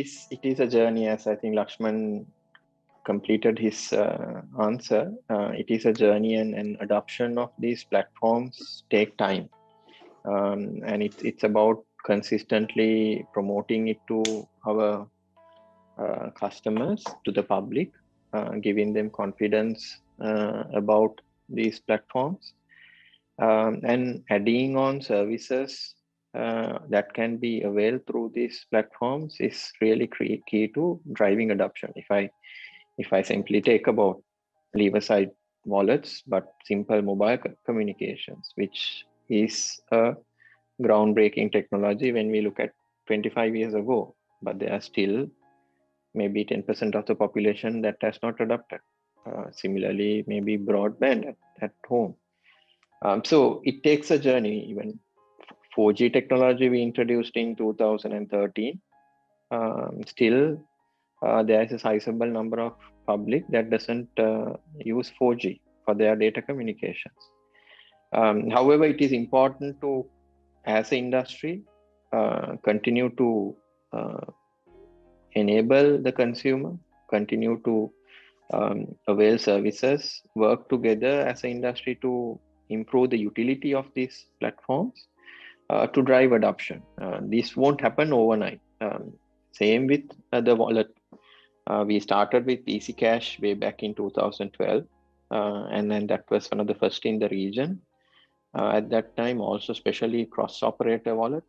E: is a journey, as I think Lakshman completed his answer. It is a journey, and adoption of these platforms take time, and it's about consistently promoting it to our customers, to the public, giving them confidence about these platforms, and adding on services that can be availed through these platforms is really key to driving adoption. If I simply take about leave-aside wallets, but simple mobile communications, which is a groundbreaking technology when we look at 25 years ago, but there are still maybe 10% of the population that has not adopted. Similarly, maybe broadband at home. So it takes a journey. Even 4G technology we introduced in 2013, still there is a sizable number of public that doesn't use 4G for their data communications. However, it is important to, as an industry, continue to enable the consumer, continue to avail services, work together as an industry to improve the utility of these platforms to drive adoption. This won't happen overnight. Same with the wallet. We started with EasyCash way back in 2012, and then that was one of the first in the region. At that time, also especially cross-operator wallet,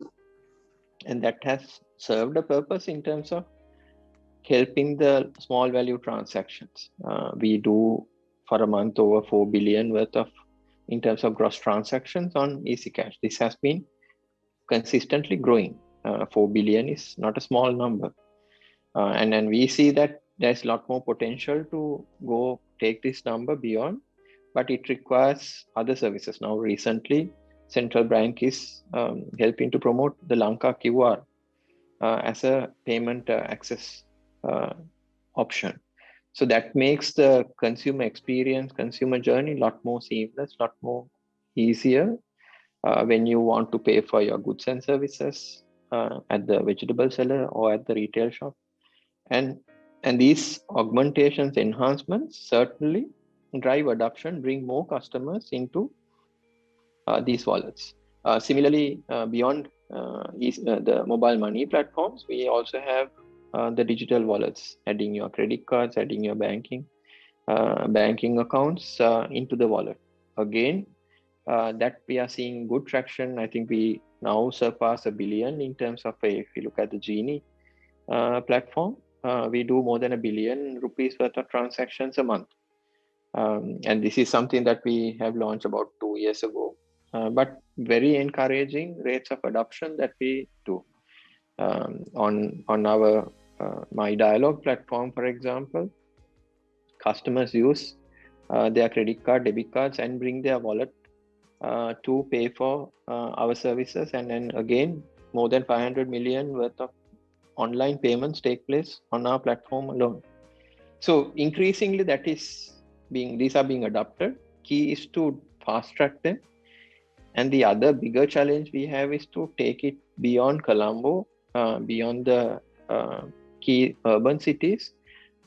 E: and that has served a purpose in terms of helping the small value transactions. We do for a month over 4 billion worth of in terms of gross transactions on EasyCash. This has been consistently growing. 4 billion is not a small number. And then we see that there's a lot more potential to go take this number beyond, but it requires other services. Now, recently, Central Bank is helping to promote the Lanka QR as a payment access option. So that makes the consumer experience, consumer journey a lot more seamless, lot more easier when you want to pay for your goods and services at the vegetable seller or at the retail shop. And these augmentations, enhancements certainly drive adoption, bring more customers into these wallets. Similarly, beyond the mobile money platforms, we also have the digital wallets, adding your credit cards, adding your banking accounts into the wallet. Again, that we are seeing good traction. I think we now surpass 1 billion in terms of, if you look at the Genie platform, we do more than 1 billion rupees worth of transactions a month. And this is something that we have launched about 2 years ago, but very encouraging rates of adoption that we do. On our My Dialog platform, for example, customers use their credit card, debit cards, and bring their wallet to pay for our services. And then again, more than 500 million worth of online payments take place on our platform alone. So increasingly these are being adopted. Key is to fast track them. And the other bigger challenge we have is to take it beyond Colombo, beyond the key urban cities,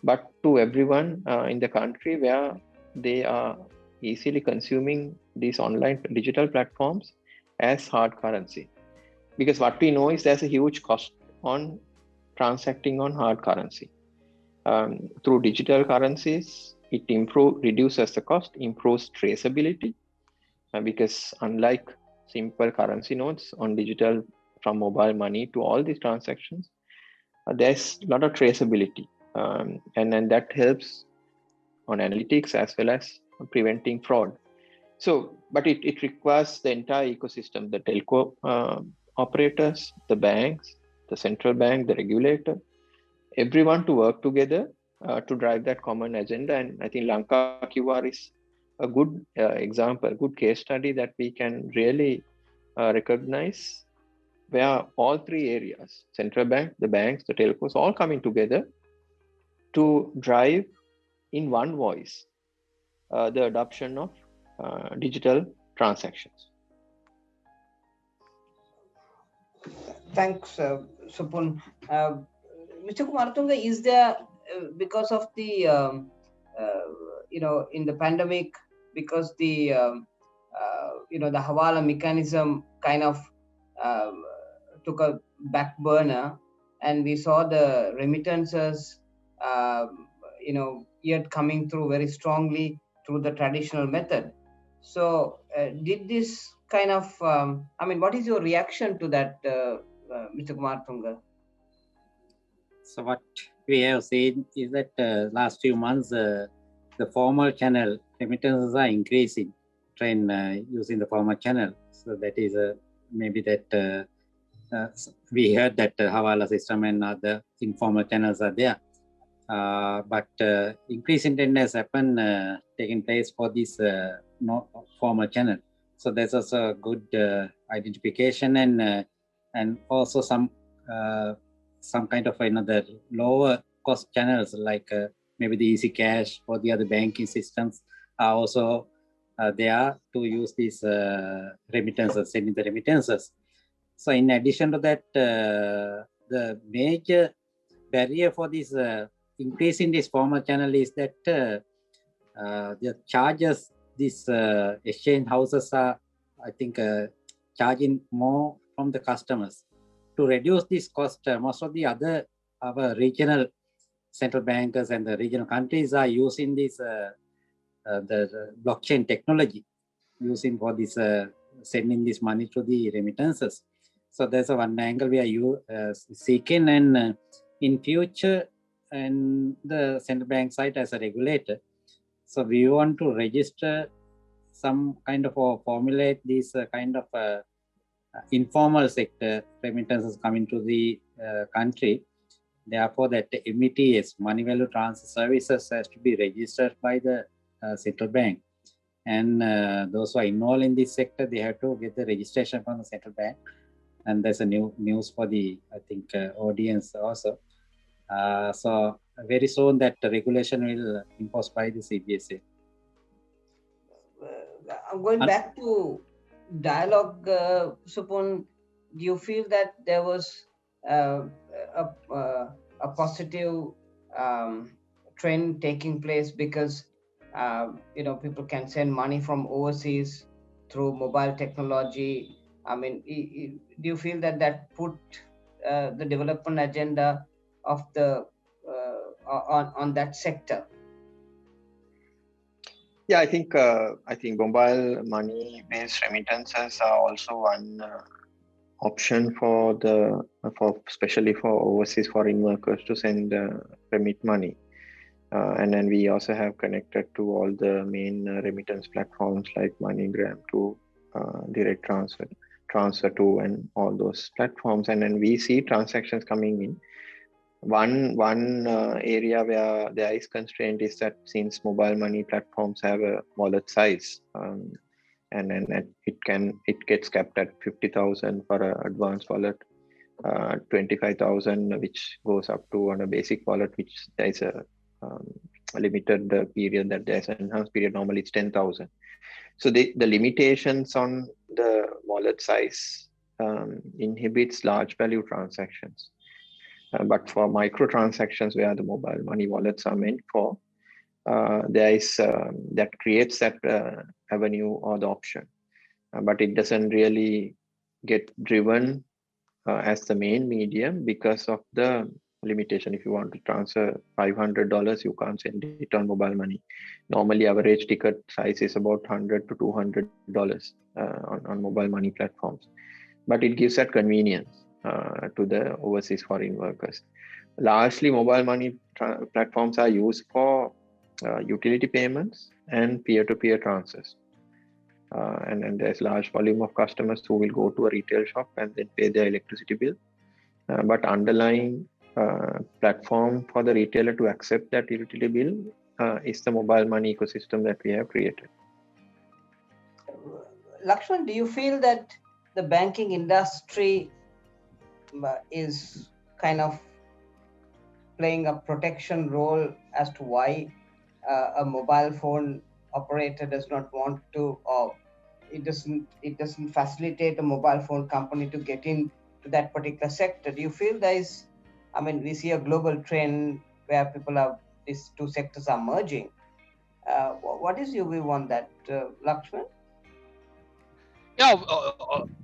E: but to everyone in the country where they are easily consuming these online digital platforms as hard currency. Because what we know is there's a huge cost on transacting on hard currency. Through digital currencies, it reduces the cost, improves traceability, because unlike simple currency notes on digital, from mobile money to all these transactions, there's a lot of traceability, and then that helps on analytics as well as preventing fraud. So, but it requires the entire ecosystem, the telco operators, the banks, the central bank, the regulator, everyone to work together to drive that common agenda. And I think Lanka QR is a good example, a good case study that we can really recognize, where all three areas, central bank, the banks, the telcos, all coming together to drive in one voice the adoption of digital transactions.
B: Thanks, Supun. Mr. Kumaratunga, is there, because of the, in the pandemic, because the, the Hawala mechanism kind of took a back burner, and we saw the remittances, yet coming through very strongly through the traditional method. So did this kind of, what is your reaction to that, Mr. Kumaratunga?
C: So what we have seen is that last few months, the formal channel remittances are increasing, trend using the formal channel. So that is maybe that we heard that Hawala system and other informal channels are there. But increase in trend has happened, taking place for this not formal channel. So there's also a good identification and also some kind of another lower cost channels like maybe the Easy Cash or the other banking systems are also there to use these remittances, sending the remittances. So in addition to that, the major barrier for this increase in this formal channel is that the charges these exchange houses are, I think, charging more from the customers. To reduce this cost, most of the other our regional central bankers and the regional countries are using this the blockchain technology, using for this sending this money to the remittances. So there's a one angle we are seeking, and in future, and the central bank side as a regulator. So we want to register some kind of formulate this kind of informal sector remittances coming to the country. Therefore, that METS, money value transfer services, has to be registered by the central bank. And those who are involved in this sector, they have to get the registration from the central bank. And there's a new news for the, I think, audience also. So very soon that regulation will imposed by the CBSA.
B: I'm going back to dialogue, Supun. Do you feel that there was a positive trend taking place because people can send money from overseas through mobile technology? I mean, do you feel that put the development agenda of the on that sector?
E: Yeah, I think mobile money-based remittances are also one option for especially for overseas foreign workers to send remit money. And then we also have connected to all the main remittance platforms like MoneyGram to direct transfer to, and all those platforms. And then we see transactions coming in. One area where there is constraint is that since mobile money platforms have a wallet size, and then it gets capped at 50,000 for an advanced wallet, 25,000 which goes up to on a basic wallet, which there is a limited period that there's an enhanced period. Normally it's 10,000. So the limitations on the wallet size inhibits large value transactions. But for micro transactions where the mobile money wallets are meant for, there is that creates that avenue or the option, but it doesn't really get driven as the main medium because of the limitation. If you want to transfer $500, you can't send it on mobile money. Normally, average ticket size is about $100 to $200 on mobile money platforms, but it gives that convenience to the overseas foreign workers. Largely, mobile money platforms are used for utility payments and peer-to-peer transfers. And then there's large volume of customers who will go to a retail shop and then pay their electricity bill. But underlying platform for the retailer to accept that utility bill is the mobile money ecosystem that we have created.
B: Lakshman, do you feel that the banking industry is kind of playing a protection role as to why a mobile phone operator does not want to, or it doesn't facilitate a mobile phone company to get into that particular sector? Do you feel we see a global trend where these two sectors are merging? What is your view on that, Lakshman?
D: Yeah,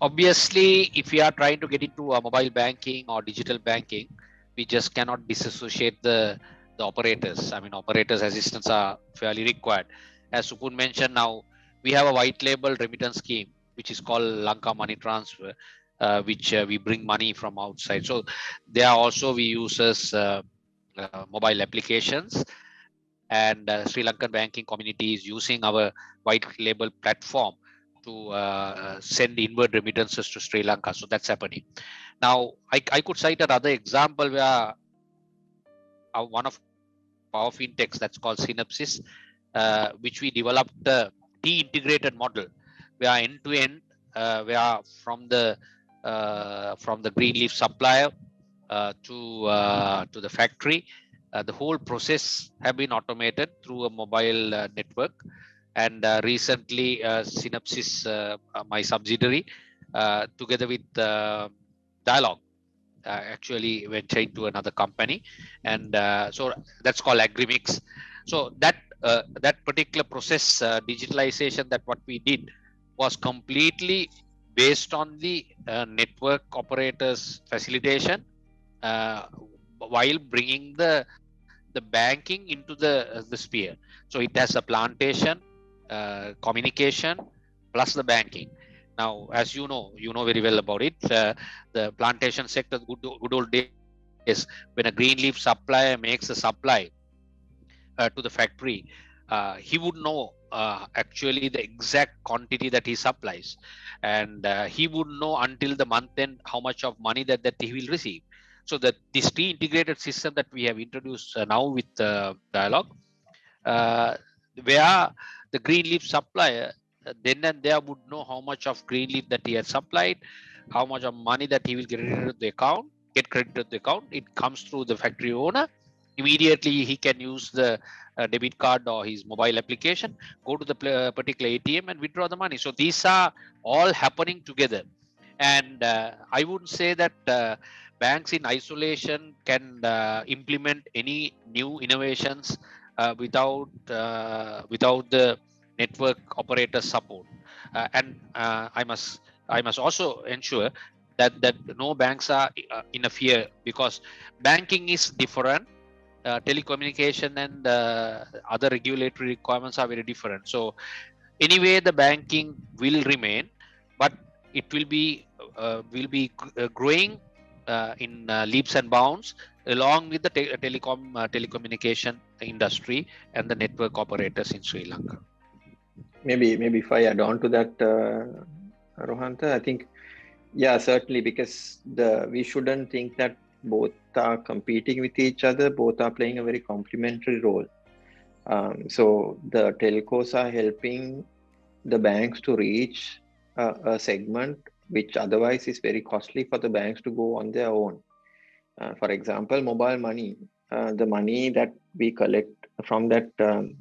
D: obviously, if we are trying to get into mobile banking or digital banking, we just cannot disassociate the operators. Operators' assistance are fairly required. As Supun mentioned, now we have a white label remittance scheme, which is called Lanka Money Transfer, which we bring money from outside. So there also we use mobile applications, and Sri Lankan banking community is using our white label platform to send inward remittances to Sri Lanka. So that's happening. Now, I could cite another example where one of our fintechs that's called Synapsys, which we developed a T-integrated model where end-to-end, where from the greenleaf supplier to the factory, the whole process have been automated through a mobile network. And recently, Synapsys, my subsidiary, together with Dialogue, actually went into another company, and so that's called Agrimix. So that particular process digitalization, that what we did was completely based on the network operators facilitation, while bringing the banking into the sphere. So it has a plantation, communication, plus the banking. Now, as you know very well about it, the plantation sector, good old days, when a greenleaf supplier makes a supply to the factory, he would know actually the exact quantity that he supplies, and he would know until the month end how much of money that he will receive. So that this T-integrated system that we have introduced now with Dialogue, where the greenleaf supplier then and there would know how much of greenleaf that he has supplied, how much of money that he will get into the account, get credit to the account, it comes through the factory owner. Immediately he can use the debit card or his mobile application, go to the particular ATM and withdraw the money. So these are all happening together. And I wouldn't say that banks in isolation can implement any new innovations without the network operator support. And I must also ensure that no banks are in a fear, because banking is different. Telecommunication and other regulatory requirements are very different. So anyway, the banking will remain, but it will be growing in leaps and bounds along with the telecommunication industry and the network operators in Sri Lanka.
E: Maybe if I add on to that, Rohantha, I think, yeah, certainly, because we shouldn't think that both are competing with each other. Both are playing a very complementary role. So the telcos are helping the banks to reach a segment which otherwise is very costly for the banks to go on their own. For example, mobile money, the money that we collect from that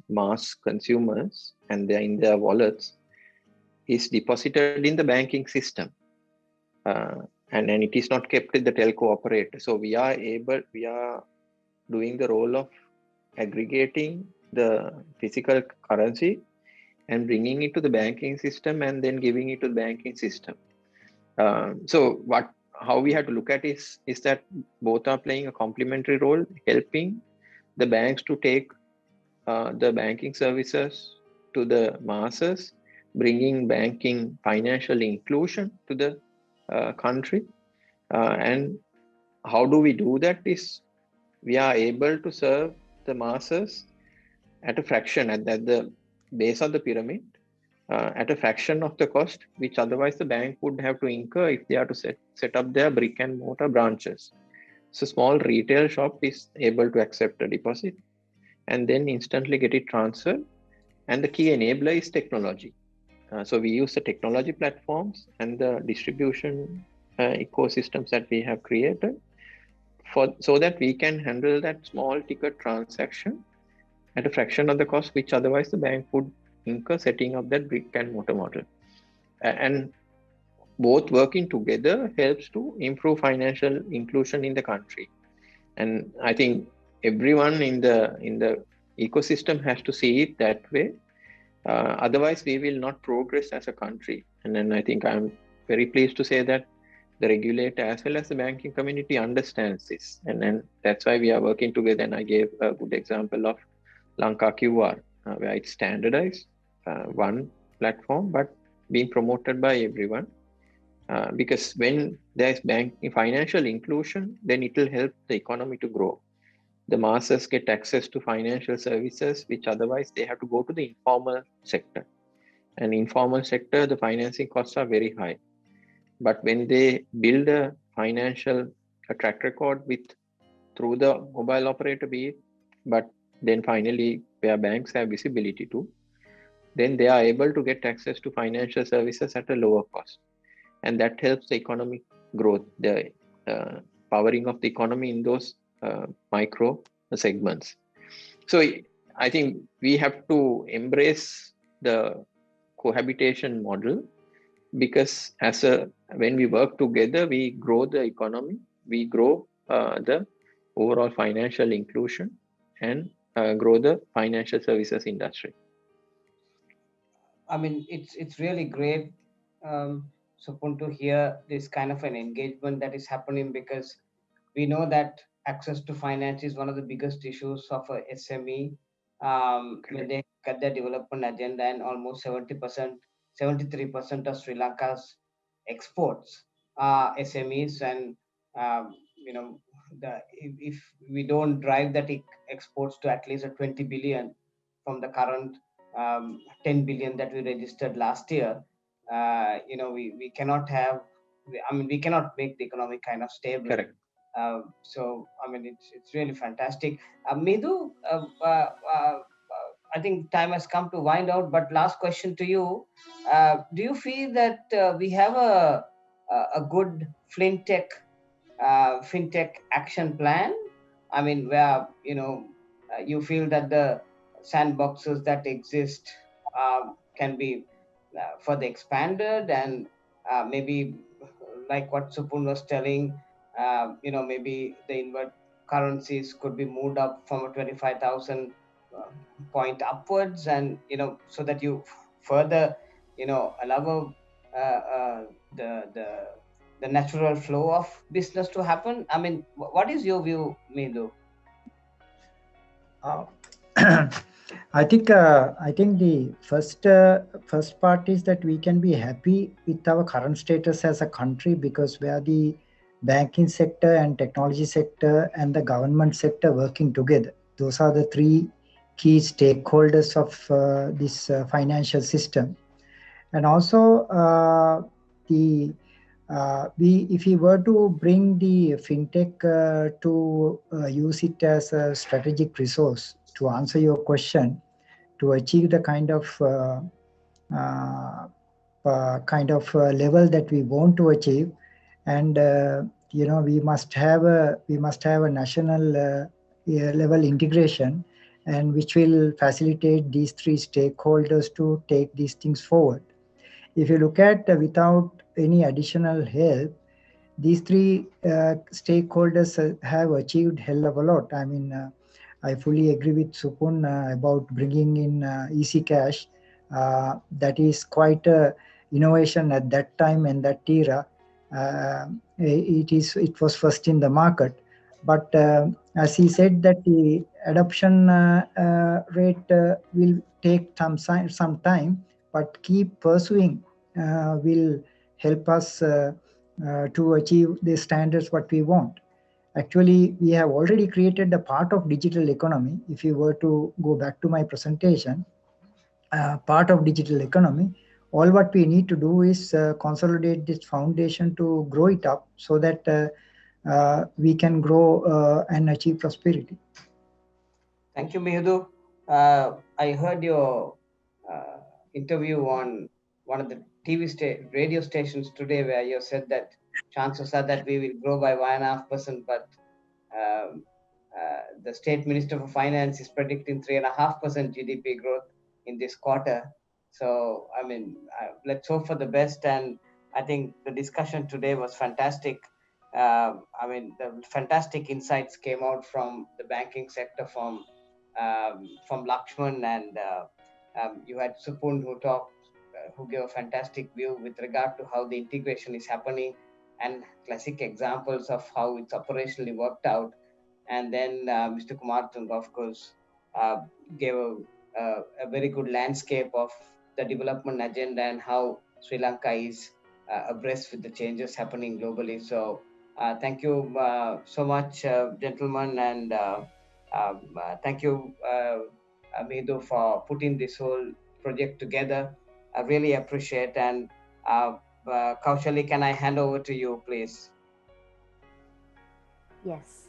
E: mass consumers and they're in their wallets is deposited in the banking system. And then it is not kept with the telco operator. So we are doing the role of aggregating the physical currency and bringing it to the banking system and then giving it to the banking system. So how we have to look at is that both are playing a complementary role, helping the banks to take the banking services to the masses, bringing banking financial inclusion to the country. And how do we do that is we are able to serve the masses at a fraction, at the base of the pyramid, at a fraction of the cost which otherwise the bank would have to incur if they are to set up their brick and mortar branches. So small retail shop is able to accept a deposit and then instantly get it transferred. And the key enabler is technology. So we use the technology platforms and the distribution ecosystems that we have created so that we can handle that small ticket transaction at a fraction of the cost which otherwise the bank would incur setting up that brick and mortar model. And both working together helps to improve financial inclusion in the country. And I think everyone in the ecosystem has to see it that way. Otherwise, we will not progress as a country. And then I think I'm very pleased to say that the regulator as well as the banking community understands this. And then that's why we are working together. And I gave a good example of Lanka QR, where it's standardized, one platform, but being promoted by everyone. Because when there's banking financial inclusion, then it will help the economy to grow. The masses get access to financial services, which otherwise they have to go to the informal sector. And informal sector, the financing costs are very high. But when they build a financial track record through the mobile operator, but then finally where banks have visibility to, then they are able to get access to financial services at a lower cost. And that helps the economic growth, the powering of the economy in those micro segments. So I think we have to embrace the cohabitation model, because when we work together, we grow the economy, we grow the overall financial inclusion, and grow the financial services industry.
B: I mean, it's really great, Supun, to hear this kind of an engagement that is happening, because we know that access to finance is one of the biggest issues of a SME when they cut their development agenda, and almost 73% of Sri Lanka's exports are SMEs, and if we don't drive that exports to at least a 20 billion from the current 10 billion that we registered last year, we cannot we cannot make the economy kind of stable.
E: Correct.
B: So I mean, it's really fantastic. Midhu, I think time has come to wind out, but last question to you. Do you feel that we have a good FinTech fintech action plan? I mean, where you feel that the sandboxes that exist can be further expanded, and maybe like what Supun was telling, maybe the invert currencies could be moved up from a 25,000 point upwards, and so that you further allow the natural flow of business to happen. I mean, what is your view, Medu?
A: I think the first part is that we can be happy with our current status as a country, because where the banking sector and technology sector and the government sector working together. Those are the three key stakeholders of this financial system. And also if we were to bring the fintech to use it as a strategic resource to answer your question, to achieve the kind of level that we want to achieve, and we must have a national level integration, and which will facilitate these three stakeholders to take these things forward. If you look at without any additional help, these three stakeholders have achieved hell of a lot. I mean, I fully agree with Supun about bringing in Easy Cash. That is quite a innovation at that time and that era. It was first in the market, but as he said, that the adoption rate will take some time, but keep pursuing will help us to achieve the standards what we want. Actually, we have already created a part of digital economy. If you were to go back to my presentation, part of digital economy, all what we need to do is consolidate this foundation to grow it up, so that we can grow and achieve prosperity.
B: Thank you, Mehudu. I heard your interview on one of the radio stations today, where you said that chances are that we will grow by 1.5%, but the State Minister for Finance is predicting 3.5% GDP growth in this quarter. So, I mean, let's hope for the best. And I think the discussion today was fantastic. I mean, the fantastic insights came out from the banking sector, from Lakshman, and you had Supun who gave a fantastic view with regard to how the integration is happening, and classic examples of how it's operationally worked out. And then Mr. Kumarthunga, of course, gave a very good landscape of the development agenda and how Sri Lanka is abreast with the changes happening globally. So thank you so much, gentlemen, and thank you, Medu, for putting this whole project together. I really appreciate. And Kaushali, can I hand over to you, please?
F: Yes.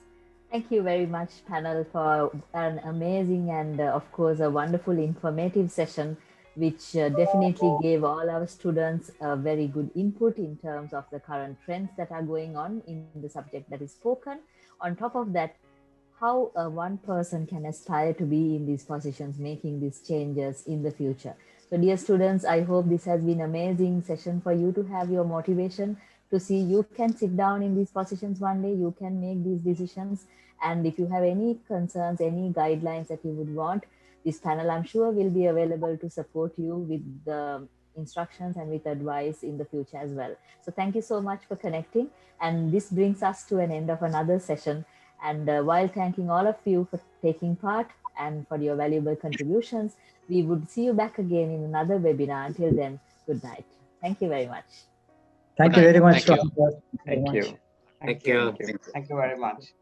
F: Thank you very much, panel, for an amazing and, of course, a wonderful informative session, which definitely gave all our students a very good input in terms of the current trends that are going on in the subject that is spoken. On top of that, how one person can aspire to be in these positions, making these changes in the future. So dear students, I hope this has been an amazing session for you to have your motivation to see you can sit down in these positions one day, you can make these decisions. And if you have any concerns, any guidelines that you would want, this panel, I'm sure, will be available to support you with the instructions and with advice in the future as well. So thank you so much for connecting. And this brings us to an end of another session. And while thanking all of you for taking part and for your valuable contributions, we would see you back again in another webinar. Until then, good night. Thank you very much.
A: Thank you very much.
E: Thank you.
B: Thank you very much.